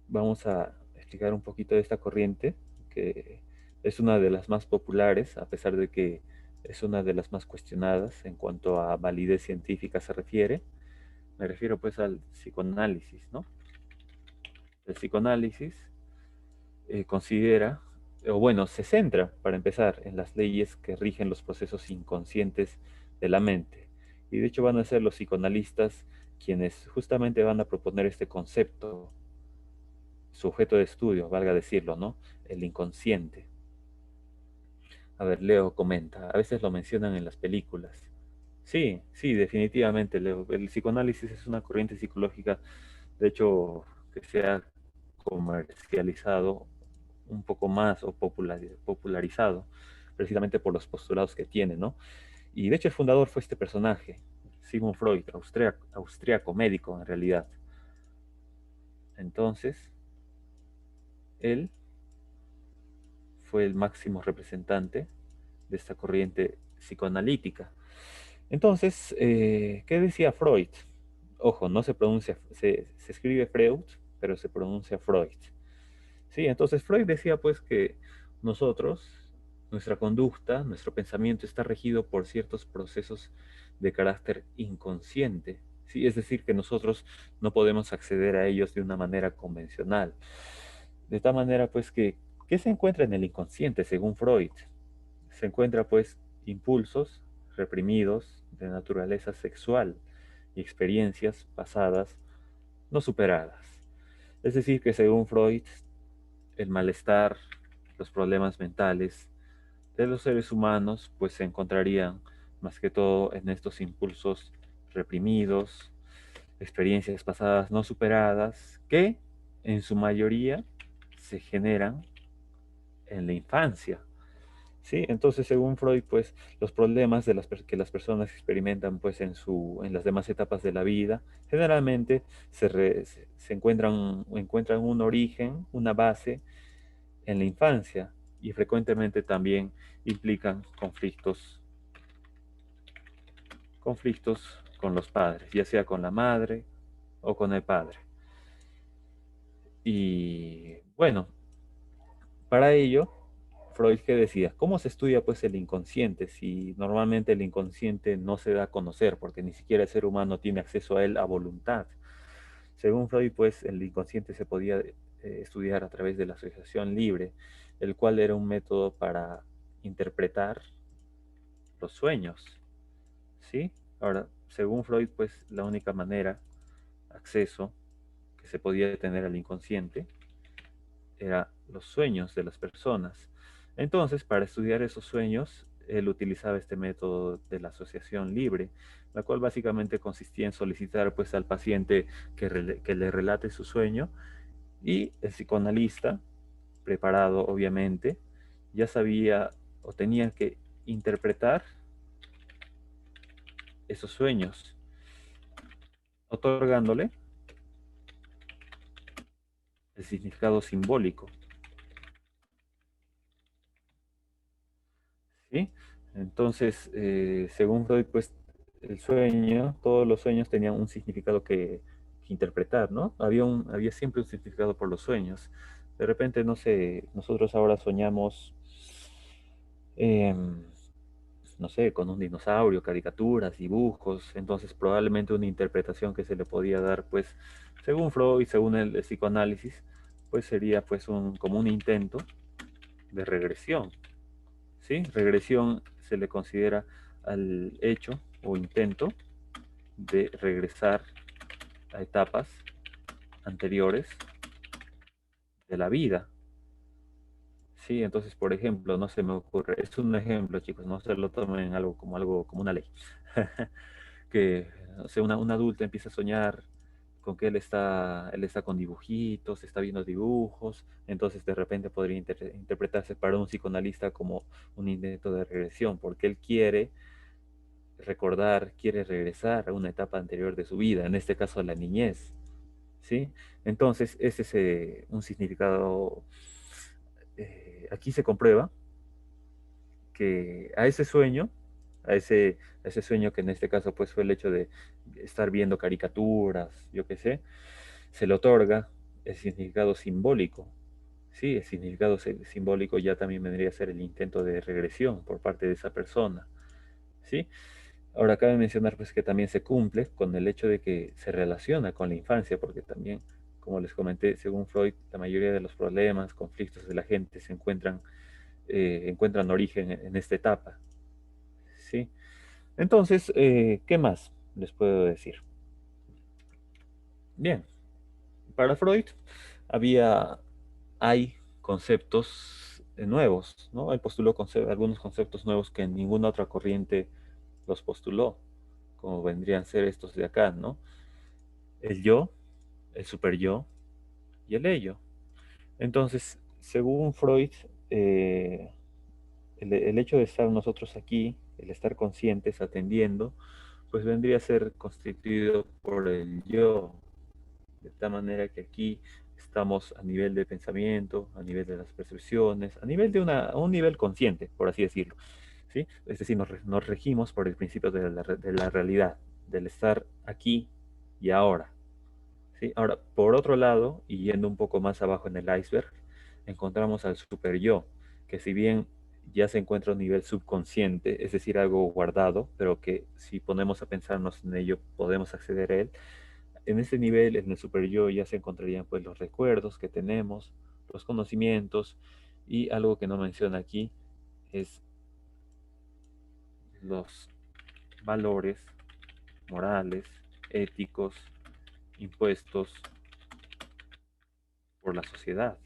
vamos a explicar un poquito de esta corriente, que es una de las más populares, a pesar de que es una de las más cuestionadas en cuanto a validez científica se refiere. Me refiero pues al psicoanálisis, ¿no? El psicoanálisis considera, o bueno, se centra, para empezar, en las leyes que rigen los procesos inconscientes de la mente. Y de hecho van a ser los psicoanalistas quienes justamente van a proponer este concepto, sujeto de estudio, valga decirlo, ¿no? El inconsciente. A ver, Leo comenta, a veces lo mencionan en las películas. Sí, sí, definitivamente. El psicoanálisis es una corriente psicológica, de hecho, que se ha comercializado un poco más o popularizado, precisamente por los postulados que tiene, ¿no? Y de hecho el fundador fue este personaje, Sigmund Freud, austriaco médico en realidad. Entonces, él fue el máximo representante de esta corriente psicoanalítica. Entonces, ¿qué decía Freud? Ojo, no se pronuncia, se escribe Freud, pero se pronuncia Freud. Sí, entonces Freud decía pues que nosotros, nuestra conducta, nuestro pensamiento está regido por ciertos procesos de carácter inconsciente. Sí, es decir, que nosotros no podemos acceder a ellos de una manera convencional. De tal manera pues que, ¿qué se encuentra en el inconsciente según Freud? Se encuentra pues impulsos reprimidos de naturaleza sexual y experiencias pasadas no superadas. Es decir, que según Freud, el malestar, los problemas mentales de los seres humanos pues se encontrarían más que todo en estos impulsos reprimidos, experiencias pasadas no superadas, que en su mayoría se generan en la infancia. ¿Sí? Entonces, según Freud, pues los problemas que las personas experimentan pues en las demás etapas de la vida, generalmente se encuentran un origen, una base en la infancia y frecuentemente también implican conflictos con los padres, ya sea con la madre o con el padre. Y bueno, para ello, Freud que decía, ¿cómo se estudia pues el inconsciente si normalmente el inconsciente no se da a conocer porque ni siquiera el ser humano tiene acceso a él a voluntad? Según Freud, pues el inconsciente se podía estudiar a través de la asociación libre, el cual era un método para interpretar los sueños, ¿sí? Ahora, según Freud, pues la única manera, acceso que se podía tener al inconsciente era los sueños de las personas. Entonces, para estudiar esos sueños, él utilizaba este método de la asociación libre, la cual básicamente consistía en solicitar pues al paciente que le relate su sueño y el psicoanalista, preparado obviamente, ya sabía o tenía que interpretar esos sueños, otorgándole el significado simbólico, ¿sí? Entonces, según Freud, pues el sueño, todos los sueños tenían un significado que interpretar, ¿no? Había siempre un significado por los sueños. De repente, no sé, nosotros ahora soñamos, eh, no sé, con un dinosaurio, caricaturas, dibujos, entonces probablemente una interpretación que se le podía dar, pues, según Freud, según el psicoanálisis, pues sería pues como un intento de regresión, ¿sí? Regresión se le considera al hecho o intento de regresar a etapas anteriores de la vida, ¿sí? Entonces, por ejemplo, no se me ocurre, es un ejemplo, chicos, no se lo tomen algo como una ley, que, o sea, un adulto empieza a soñar con que él está con dibujitos, está viendo dibujos, entonces de repente podría interpretarse para un psicoanalista como un intento de regresión, porque él quiere recordar, quiere regresar a una etapa anterior de su vida, en este caso a la niñez, ¿sí? Entonces, ese es un significado, aquí se comprueba que a ese sueño, a ese sueño que en este caso pues fue el hecho de estar viendo caricaturas, yo qué sé, se le otorga el significado simbólico. Sí, el significado simbólico ya también vendría a ser el intento de regresión por parte de esa persona. ¿Sí? Ahora cabe mencionar pues que también se cumple con el hecho de que se relaciona con la infancia, porque también, como les comenté, según Freud, la mayoría de los problemas, conflictos de la gente encuentran origen en esta etapa. ¿Sí? Entonces, ¿qué más les puedo decir? Bien, para Freud hay conceptos nuevos, ¿no? Él postuló algunos conceptos nuevos que ninguna otra corriente los postuló. como vendrían a ser estos de acá, ¿no? El yo, el superyo y el ello. Entonces, según Freud, eh, el hecho de estar nosotros aquí, el estar conscientes, atendiendo, pues vendría a ser constituido por el yo, de tal manera que aquí estamos a nivel de pensamiento, a nivel de las percepciones, a nivel de un nivel consciente, por así decirlo, ¿sí? Es decir, nos regimos por el principio de la realidad, del estar aquí y ahora, ¿sí? Ahora, por otro lado, y yendo un poco más abajo en el iceberg, encontramos al super yo, que si bien ya se encuentra a un nivel subconsciente, es decir, algo guardado, pero que si ponemos a pensarnos en ello, podemos acceder a él. En ese nivel, en el super yo, ya se encontrarían pues los recuerdos que tenemos, los conocimientos, y algo que no menciona aquí es los valores morales, éticos, impuestos por la sociedad.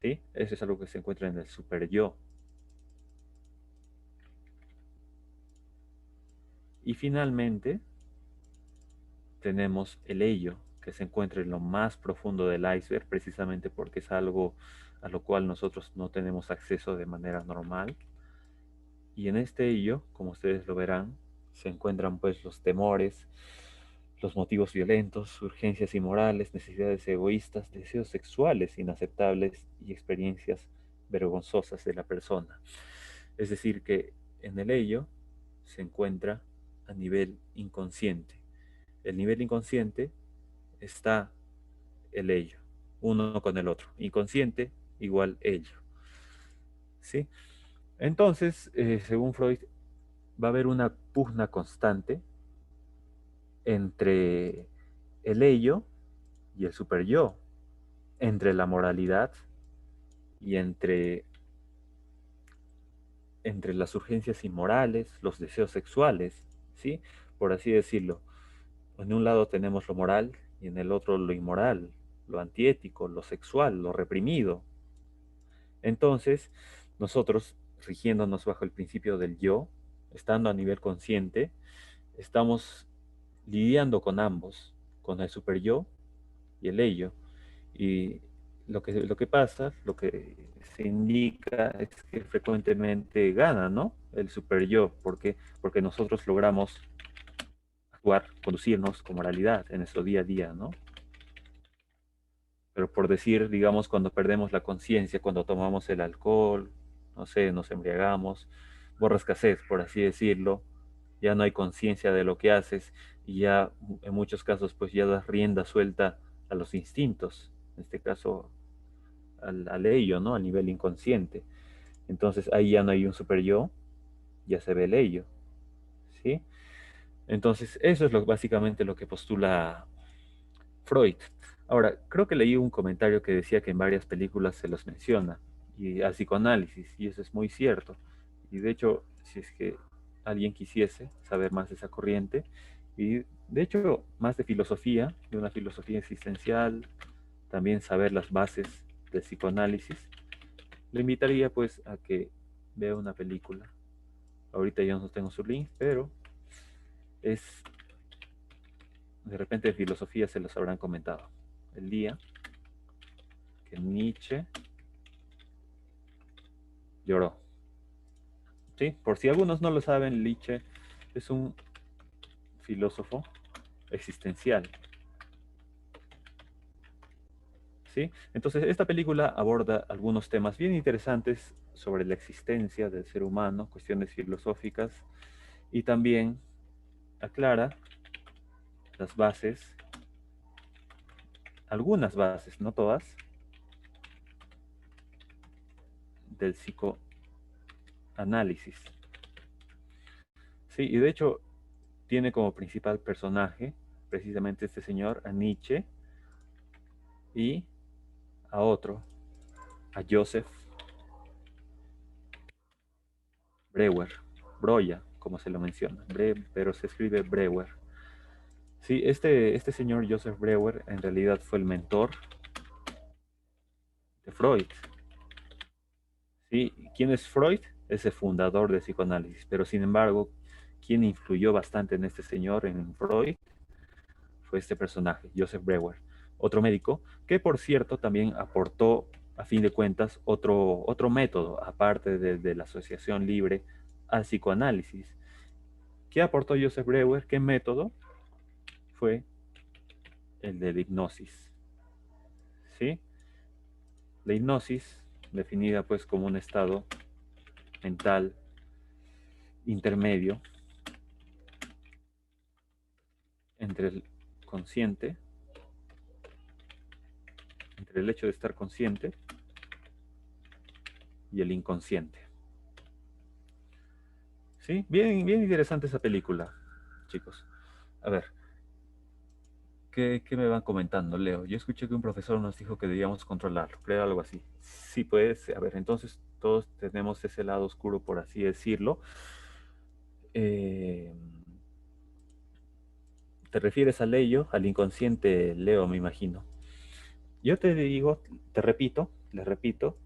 ¿Sí? Eso es algo que se encuentra en el super yo. Y finalmente tenemos el ello, que se encuentra en lo más profundo del iceberg, precisamente porque es algo a lo cual nosotros no tenemos acceso de manera normal. Y en este ello, como ustedes lo verán, se encuentran pues los temores, los motivos violentos, urgencias inmorales, necesidades egoístas, deseos sexuales inaceptables y experiencias vergonzosas de la persona. Es decir, que en el ello se encuentra a nivel inconsciente. El nivel inconsciente está el ello, uno con el otro. Inconsciente igual ello. ¿Sí? Entonces, según Freud, va a haber una pugna constante entre el ello y el super yo, entre la moralidad y entre las urgencias inmorales, los deseos sexuales, ¿sí? Por así decirlo. En un lado tenemos lo moral y en el otro lo inmoral, lo antiético, lo sexual, lo reprimido. Entonces, nosotros, rigiéndonos bajo el principio del yo, estando a nivel consciente, estamos lidiando con ambos, con el super yo y el ello. Y lo que pasa, lo que se indica es que frecuentemente gana, ¿no? El super yo, porque nosotros logramos actuar, conducirnos con moralidad en nuestro día a día, ¿no? Pero por decir, digamos, cuando perdemos la conciencia, cuando tomamos el alcohol, no sé, nos embriagamos, borras cassette, por así decirlo, ya no hay conciencia de lo que haces y ya en muchos casos pues ya das rienda suelta a los instintos, en este caso al ello, ¿no? A nivel inconsciente. Entonces ahí ya no hay un super yo, ya se ve el ello, ¿sí? Entonces eso es básicamente lo que postula Freud. Ahora, creo que leí un comentario que decía que en varias películas se los menciona, y al psicoanálisis, y eso es muy cierto. Y de hecho, si es que alguien quisiese saber más de esa corriente, y de hecho más de filosofía, de una filosofía existencial, también saber las bases del psicoanálisis, le invitaría pues a que vea una película. Ahorita yo no tengo su link, pero es, de repente de filosofía se los habrán comentado. El día que Nietzsche lloró. ¿Sí? Por si algunos no lo saben, Nietzsche es un filósofo existencial. ¿Sí? Entonces, esta película aborda algunos temas bien interesantes sobre la existencia del ser humano, cuestiones filosóficas, y también aclara las bases, algunas bases, no todas, del psicoanálisis. Sí, y de hecho tiene como principal personaje precisamente este señor, a Nietzsche, y a otro, a Joseph Breuer, Broya, como se lo menciona, pero se escribe Breuer. Sí, este señor Joseph Breuer en realidad fue el mentor de Freud. ¿Sí? ¿Quién es Freud? Es el fundador del psicoanálisis, pero sin embargo, quien influyó bastante en este señor, en Freud, fue este personaje, Joseph Breuer, otro médico, que por cierto también aportó, a fin de cuentas, otro método, aparte de la asociación libre al psicoanálisis. ¿Qué aportó Joseph Breuer? ¿Qué método? Fue el de la hipnosis. ¿Sí? La hipnosis, definida pues como un estado mental intermedio entre el consciente, entre el hecho de estar consciente y el inconsciente. ¿Sí? Bien, bien interesante esa película, chicos. A ver, ¿qué me van comentando, Leo? Yo escuché que un profesor nos dijo que debíamos controlarlo, creo algo así. Sí, pues, a ver, entonces todos tenemos ese lado oscuro, por así decirlo. Eh, ¿Te refieres al ello, al inconsciente, Leo, me imagino? Yo te digo, te repito, les repito,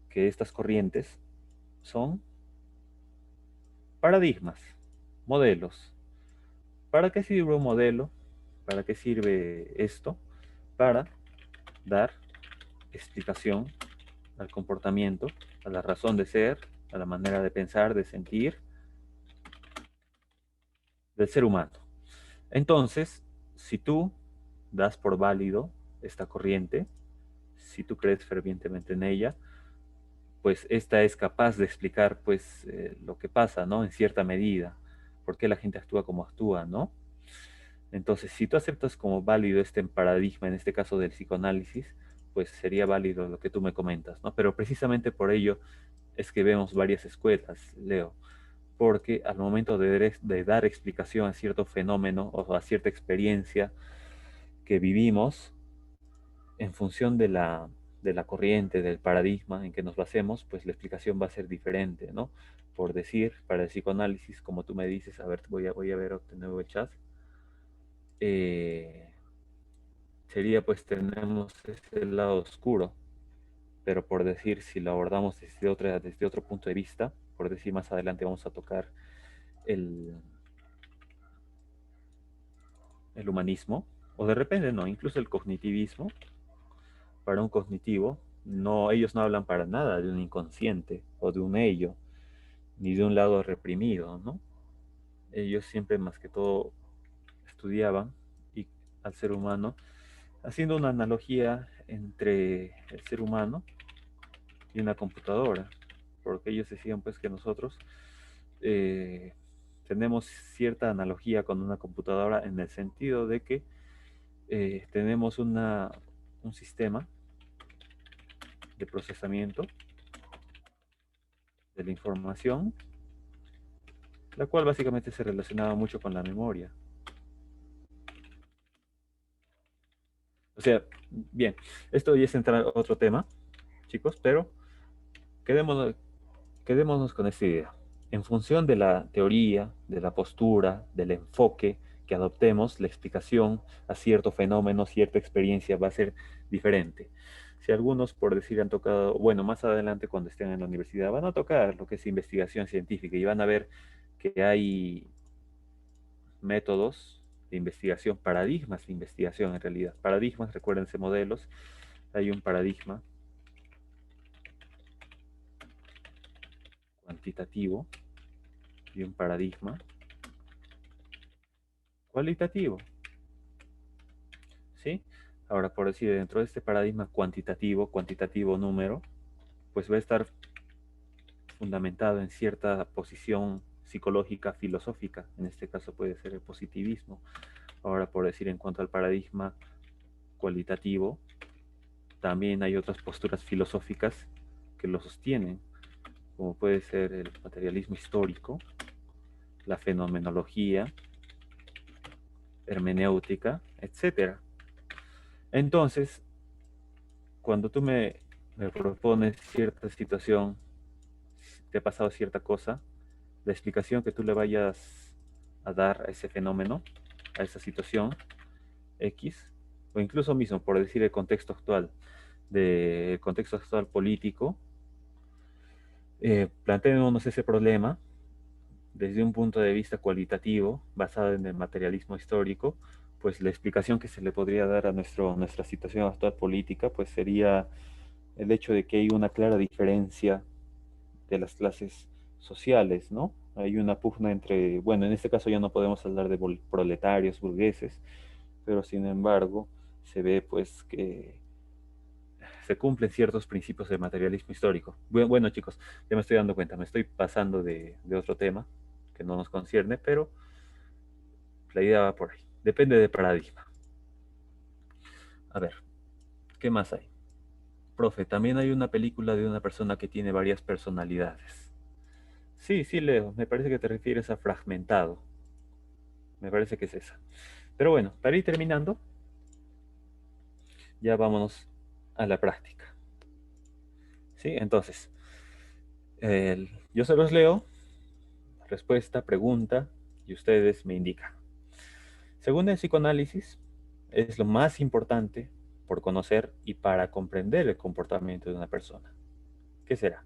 que estas corrientes son paradigmas, modelos. ¿Para qué sirve un modelo? ¿Para qué sirve esto? Para dar explicación al comportamiento, a la razón de ser, a la manera de pensar, de sentir del ser humano. Entonces, si tú das por válido esta corriente, si tú crees fervientemente en ella, pues esta es capaz de explicar pues lo que pasa, ¿no? En cierta medida, por qué la gente actúa como actúa, ¿no? Entonces, si tú aceptas como válido este paradigma, en este caso del psicoanálisis, pues sería válido lo que tú me comentas, ¿no? Pero precisamente por ello es que vemos varias escuelas, Leo, porque al momento de dar explicación a cierto fenómeno o a cierta experiencia que vivimos, en función de la corriente, del paradigma en que nos basemos, pues la explicación va a ser diferente, ¿no? Por decir, para el psicoanálisis, como tú me dices, a ver, voy a ver de nuevo el chat, eh, sería pues tenemos ese lado oscuro, pero por decir, si lo abordamos desde otro punto de vista, por decir más adelante vamos a tocar el, el humanismo, o de repente no, incluso el cognitivismo. Para un cognitivo, no, ellos no hablan para nada de un inconsciente o de un ello, ni de un lado reprimido, ¿no? Ellos siempre más que todo estudiaban y al ser humano, haciendo una analogía entre el ser humano y una computadora, porque ellos decían pues que nosotros eh, tenemos cierta analogía con una computadora en el sentido de que tenemos un sistema de procesamiento de la información, la cual básicamente se relacionaba mucho con la memoria. O sea, bien, esto ya es entrar a otro tema, chicos, pero quedémonos, quedémonos con esta idea. En función de la teoría, de la postura, del enfoque que adoptemos, la explicación a cierto fenómeno, cierta experiencia va a ser diferente. Si algunos, por decir, han tocado, bueno, más adelante cuando estén en la universidad, van a tocar lo que es investigación científica y van a ver que hay métodos de investigación, paradigmas de investigación en realidad. Paradigmas, recuérdense, modelos. Hay un paradigma cuantitativo y un paradigma cualitativo. ¿Sí? Ahora, por decir, dentro de este paradigma cuantitativo número, pues va a estar fundamentado en cierta posición psicológica, filosófica. En este caso puede ser el positivismo. Ahora, por decir, en cuanto al paradigma cualitativo, también hay otras posturas filosóficas que lo sostienen, como puede ser el materialismo histórico, la fenomenología, hermenéutica, etcétera. Entonces, cuando tú me propones cierta situación, te ha pasado cierta cosa, la explicación que tú le vayas a dar a ese fenómeno, a esa situación X, o incluso mismo, por decir el contexto actual, del contexto actual político, planteémonos ese problema desde un punto de vista cualitativo, basado en el materialismo histórico, pues la explicación que se le podría dar a nuestra situación actual política, pues sería el hecho de que hay una clara diferencia de las clases sociales, ¿no? Hay una pugna entre, bueno, en este caso ya no podemos hablar de proletarios, burgueses, pero sin embargo se ve pues que se cumplen ciertos principios del materialismo histórico. Bueno, chicos, ya me estoy dando cuenta, me estoy pasando de otro tema que no nos concierne, pero la idea va por ahí. Depende del paradigma. A ver, ¿qué más hay? Profe, también hay una película de una persona que tiene varias personalidades. Sí, sí, Leo, me parece que te refieres a Fragmentado. Me parece que es esa. Pero bueno, para ir terminando, ya vámonos a la práctica. ¿Sí? Entonces, yo se los leo, respuesta, pregunta, y ustedes me indican. Según el psicoanálisis, es lo más importante por conocer y para comprender el comportamiento de una persona. ¿Qué será?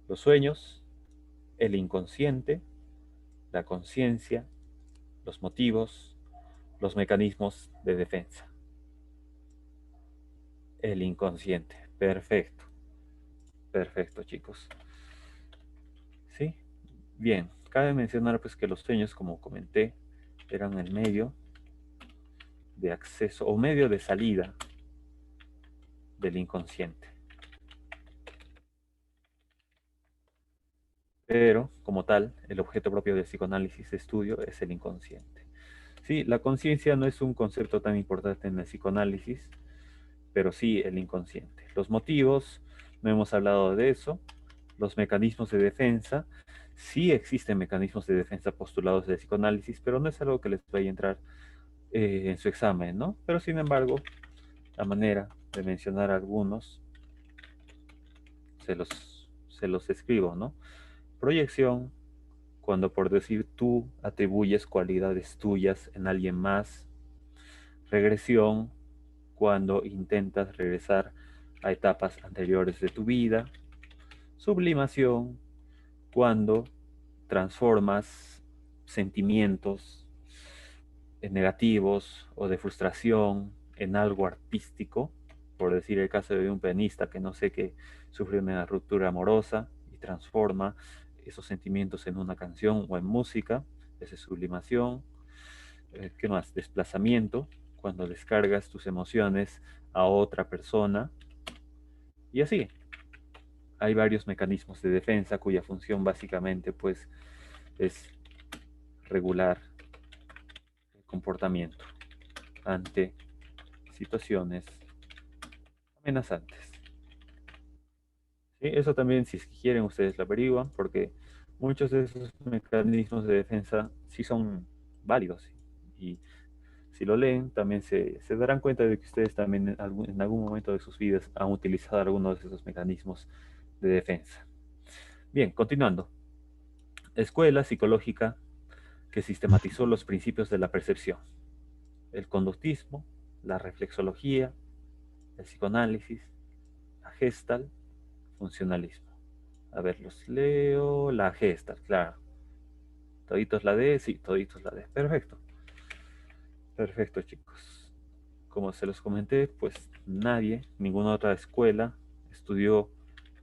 Los sueños, el inconsciente, la conciencia, los motivos, los mecanismos de defensa. El inconsciente. Perfecto. Perfecto, chicos. ¿Sí? Bien. Cabe mencionar pues que los sueños, como comenté, eran el medio de acceso o medio de salida del inconsciente. Pero, como tal, el objeto propio del psicoanálisis de estudio es el inconsciente. Sí, la conciencia no es un concepto tan importante en el psicoanálisis, pero sí el inconsciente. Los motivos, no hemos hablado de eso. Los mecanismos de defensa, sí existen mecanismos de defensa postulados del psicoanálisis, pero no es algo que les vaya a entrar en su examen, ¿no? Pero sin embargo, la manera de mencionar algunos se los escribo, ¿no? Proyección, cuando por decir tú atribuyes cualidades tuyas en alguien más. Regresión, cuando intentas regresar a etapas anteriores de tu vida. Sublimación, cuando transformas sentimientos negativos o de frustración en algo artístico, por decir el caso de un pianista que no sé que sufre una ruptura amorosa y transforma esos sentimientos en una canción o en música. Esa es sublimación. ¿Qué más? Desplazamiento, cuando descargas tus emociones a otra persona. Y así, hay varios mecanismos de defensa cuya función básicamente pues es regular el comportamiento ante situaciones amenazantes. ¿Sí? Eso también, si quieren, ustedes lo averiguan, porque muchos de esos mecanismos de defensa sí son válidos. Y si lo leen, también se darán cuenta de que ustedes también en algún momento de sus vidas han utilizado algunos de esos mecanismos de defensa. Bien, continuando. Escuela psicológica que sistematizó los principios de la percepción, el conductismo, la reflexología, el psicoanálisis, la Gestalt, funcionalismo. A ver, los leo. La Gestalt, claro. ¿Toditos la D? Sí, toditos la D. Perfecto. Perfecto, chicos. Como se los comenté, pues nadie, ninguna otra escuela estudió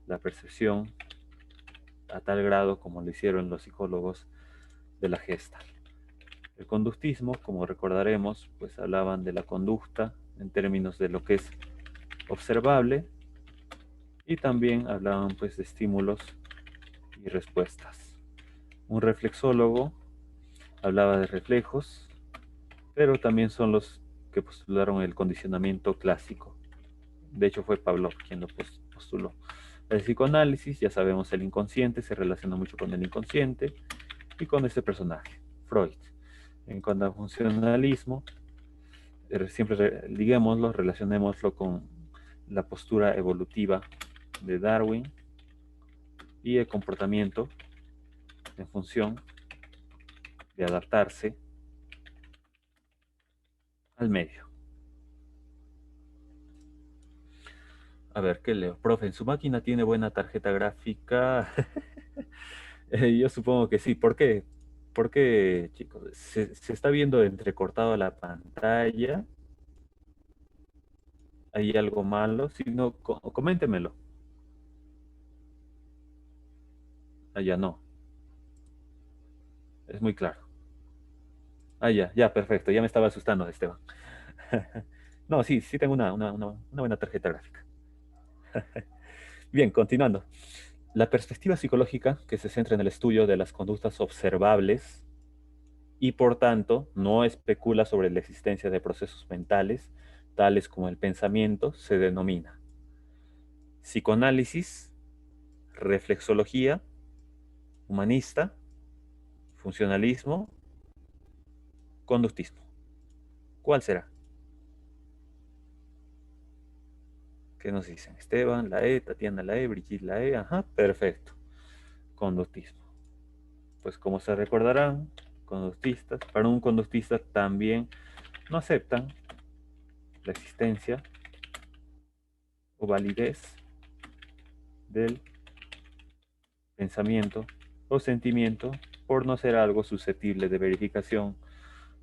la percepción a tal grado como lo hicieron los psicólogos de la Gestalt. El conductismo, como recordaremos, pues hablaban de la conducta en términos de lo que es observable y también hablaban pues de estímulos y respuestas. Un reflexólogo hablaba de reflejos, pero también son los que postularon el condicionamiento clásico. De hecho fue Pavlov quien lo postuló. El psicoanálisis, ya sabemos, el inconsciente se relaciona mucho con el inconsciente y con ese personaje, Freud. En cuanto a funcionalismo, siempre liguémoslo, relacionémoslo con la postura evolutiva de Darwin y el comportamiento en función de adaptarse al medio. A ver, ¿qué leo? Profe, ¿en su máquina tiene buena tarjeta gráfica? Yo supongo que sí. ¿Por qué? ¿Por qué, chicos? Se está viendo entrecortado la pantalla. ¿Hay algo malo? Si no, coméntemelo. Ah, ya no. Es muy claro. Ah, ya, ya, perfecto. Ya me estaba asustando, Esteban. No, sí, sí tengo una buena tarjeta gráfica. Bien, continuando. La perspectiva psicológica, que se centra en el estudio de las conductas observables y por tanto no especula sobre la existencia de procesos mentales, tales como el pensamiento, se denomina psicoanálisis, reflexología, humanista, funcionalismo, conductismo. ¿Cuál será? ¿Qué nos dicen? Esteban, la E, Tatiana, la E, Brigitte, la E. Ajá, perfecto. Conductismo. Pues como se recordarán, conductistas, para un conductista también no aceptan la existencia o validez del pensamiento o sentimiento por no ser algo susceptible de verificación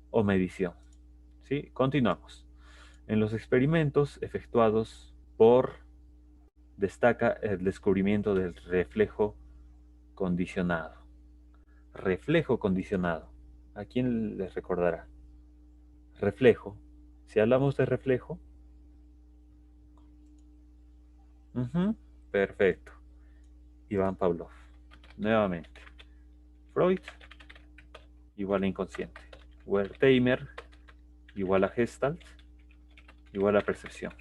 o medición. ¿Sí? Continuamos. En los experimentos efectuados por destaca el descubrimiento del reflejo condicionado. Reflejo condicionado. ¿A quién les recordará? Reflejo. Si hablamos de reflejo, perfecto. Iván Pavlov. Nuevamente. Freud igual a inconsciente. Wertheimer igual a Gestalt igual a percepción.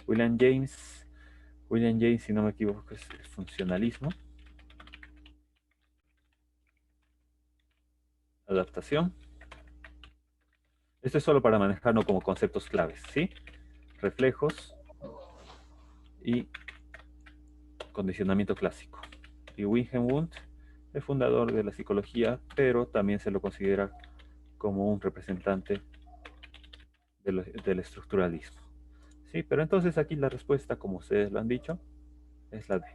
William James, si no me equivoco, es el funcionalismo. Adaptación. Esto es solo para manejarlo como conceptos claves, ¿sí? Reflejos y condicionamiento clásico. Y Wilhelm Wundt, el fundador de la psicología, pero también se lo considera como un representante del estructuralismo. Sí, pero entonces aquí la respuesta, como ustedes lo han dicho, es la D.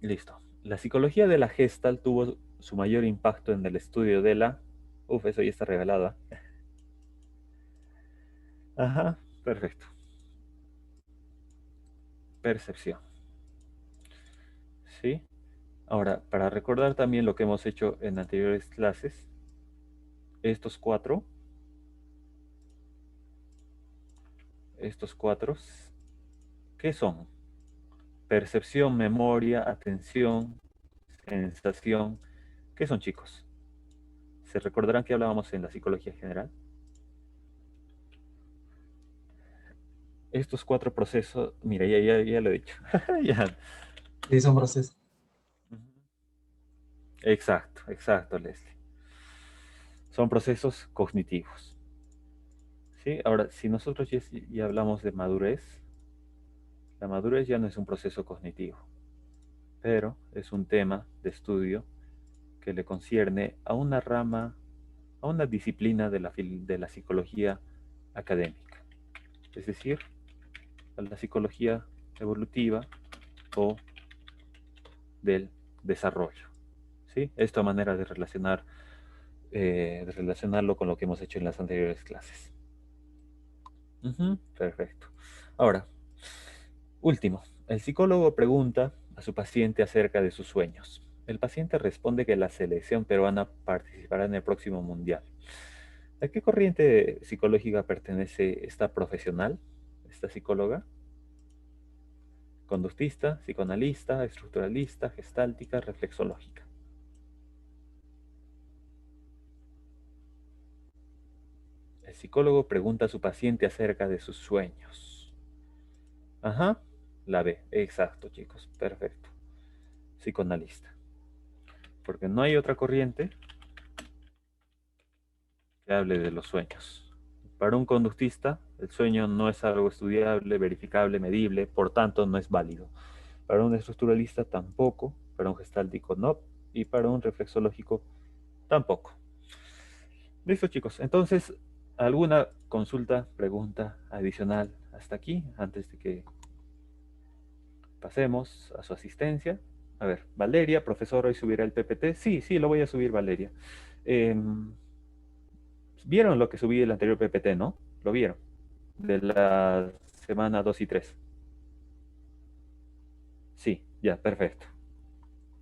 Listo. La psicología de la Gestalt tuvo su mayor impacto en el estudio de la... Uf, eso ya está revelado. Ajá, perfecto. Percepción. ¿Sí? Ahora, para recordar también lo que hemos hecho en anteriores clases, estos cuatro, ¿qué son? Percepción, memoria, atención, sensación. ¿Qué son, chicos? ¿Se recordarán que hablábamos en la psicología general? Estos cuatro procesos, mira, ya lo he dicho. Ya. Sí, son procesos. Exacto, exacto, Leslie. Son procesos cognitivos. ¿Sí? Ahora, si nosotros ya hablamos de madurez, la madurez ya no es un proceso cognitivo, pero es un tema de estudio que le concierne a una rama, a una disciplina de la psicología académica, es decir, a la psicología evolutiva o del desarrollo. ¿Sí? Esto a manera de relacionarlo con lo que hemos hecho en las anteriores clases. Perfecto. Ahora, último, el psicólogo pregunta a su paciente acerca de sus sueños. El paciente responde que la selección peruana participará en el próximo mundial. ¿A qué corriente psicológica pertenece esta profesional, esta psicóloga? Conductista, psicoanalista, estructuralista, gestáltica, reflexológica. El psicólogo pregunta a su paciente acerca de sus sueños. Ajá, la B. Exacto, chicos. Perfecto. Psicoanalista. Porque no hay otra corriente que hable de los sueños. Para un conductista, el sueño no es algo estudiable, verificable, medible, por tanto no es válido. Para un estructuralista tampoco, para un gestáltico no, y para un reflexológico tampoco. Listo, chicos. Entonces, ¿alguna consulta, pregunta adicional hasta aquí, antes de que Pasemos a su asistencia. A ver, Valeria, profesor, ¿hoy subirá el PPT? Sí, sí, lo voy a subir, Valeria. ¿Vieron lo que subí el anterior PPT, no? ¿Lo vieron? De la semana 2 y 3. Sí, ya, perfecto.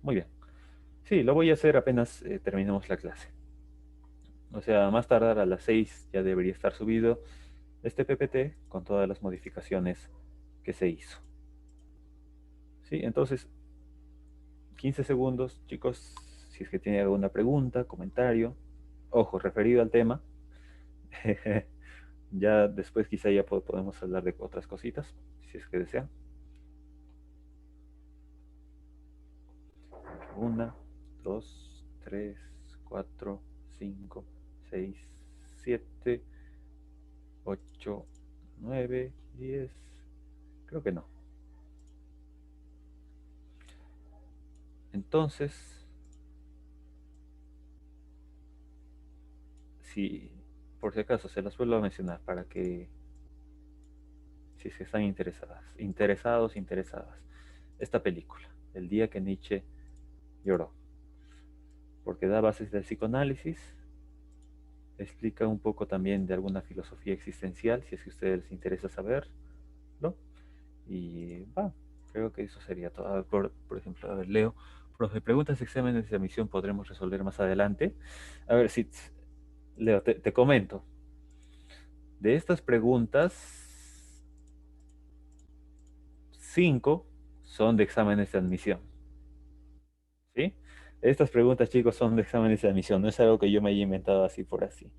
Muy bien. Sí, lo voy a hacer apenas terminemos la clase. O sea, más tardar a las 6 ya debería estar subido este PPT con todas las modificaciones que se hizo. Sí, entonces 15 segundos, chicos, si es que tienen alguna pregunta, comentario, ojo, referido al tema. Ya después quizá ya podemos hablar de otras cositas, si es que desean. 1, 2, 3, 4, 5, 6, 7, 8, 9, 10. Creo que no. Entonces, si por si acaso se las vuelvo a mencionar para que si se están interesadas, esta película, El día que Nietzsche lloró, porque da bases del psicoanálisis, explica un poco también de alguna filosofía existencial, si es que a ustedes les interesa saberlo, y creo que eso sería todo. A ver, por ejemplo, a ver, Leo, profe, preguntas, exámenes de admisión podremos resolver más adelante. A ver, si Leo, te comento. De estas preguntas, 5 son de exámenes de admisión. ¿Sí? Estas preguntas, chicos, son de exámenes de admisión. No es algo que yo me haya inventado así por así.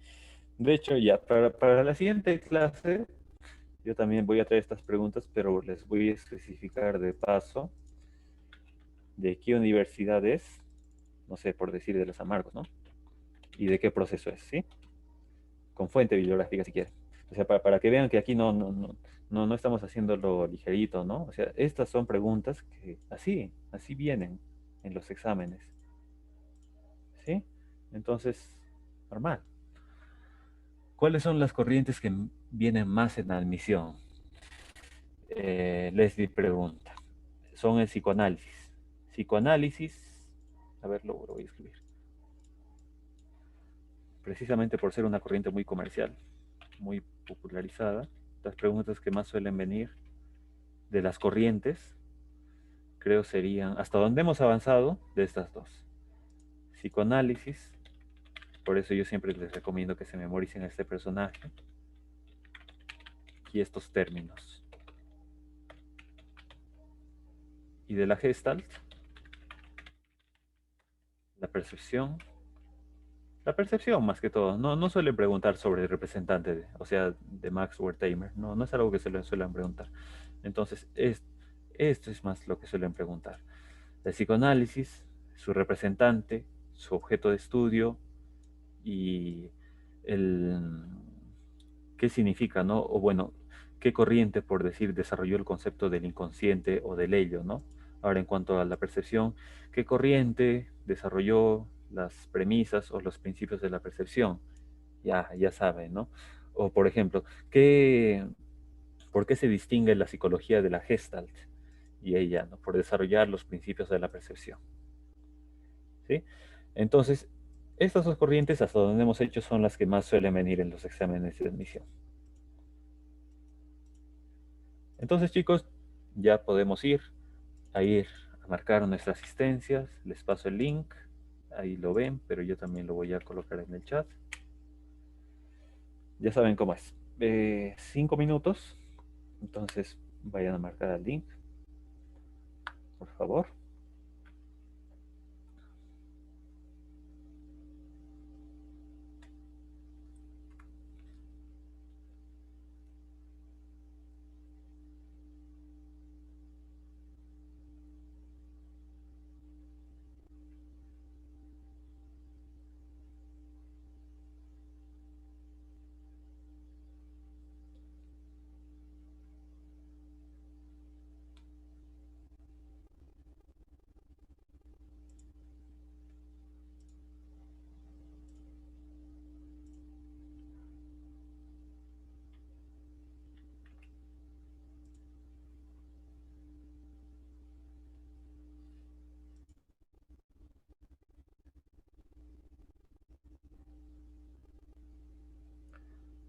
De hecho, ya para la siguiente clase, yo también voy a traer estas preguntas, pero les voy a especificar de paso de qué universidad es, no sé, por decir de los Amargos, ¿no? Y de qué proceso es, ¿sí? Con fuente bibliográfica si quieren. O sea, para que vean que aquí no estamos haciéndolo ligerito, ¿no? O sea, estas son preguntas que así vienen en los exámenes, ¿sí? Entonces, normal. ¿Cuáles son las corrientes que vienen más en admisión? Leslie pregunta. Son el psicoanálisis. Psicoanálisis, a ver, lo voy a escribir. Precisamente por ser una corriente muy comercial, muy popularizada, las preguntas que más suelen venir de las corrientes, creo serían, hasta donde hemos avanzado, de estas dos. Psicoanálisis, por eso yo siempre les recomiendo que se memoricen a este personaje y estos términos. Y de la Gestalt, la percepción. La percepción más que todo. No suelen preguntar sobre el representante, o sea, de Max Wertheimer. No es algo que se le suelen preguntar. Entonces, esto es más lo que suelen preguntar. El psicoanálisis, su representante, su objeto de estudio y el qué significa, ¿no? O bueno, qué corriente, por decir, desarrolló el concepto del inconsciente o del ello, ¿no? Ahora, en cuanto a la percepción, ¿qué corriente desarrolló las premisas o los principios de la percepción? Ya saben, ¿no? O, por ejemplo, ¿por qué se distingue la psicología de la Gestalt y ella, ¿no? Por desarrollar los principios de la percepción, ¿sí? Entonces, estas dos corrientes, hasta donde hemos hecho, son las que más suelen venir en los exámenes de admisión. Entonces, chicos, ya podemos ir a marcar nuestras asistencias. Les paso el link. Ahí lo ven, pero yo también lo voy a colocar en el chat. Ya saben cómo es. 5 minutos. Entonces, vayan a marcar el link, por favor.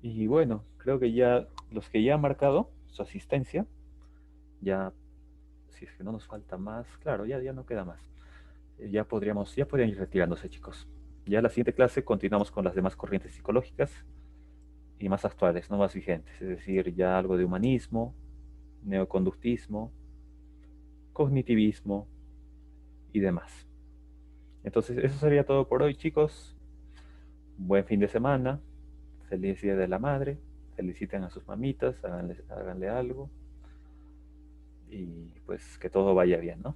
Y bueno, creo que ya los que ya han marcado su asistencia, ya, si es que no nos falta más, claro, ya no queda más. Ya podrían ir retirándose, chicos. Ya la siguiente clase continuamos con las demás corrientes psicológicas y más actuales, no más vigentes, es decir, ya algo de humanismo, neoconductismo, cognitivismo y demás. Entonces, eso sería todo por hoy, chicos. Buen fin de semana, feliz Día de la Madre, feliciten a sus mamitas, háganle algo y pues que todo vaya bien, ¿no?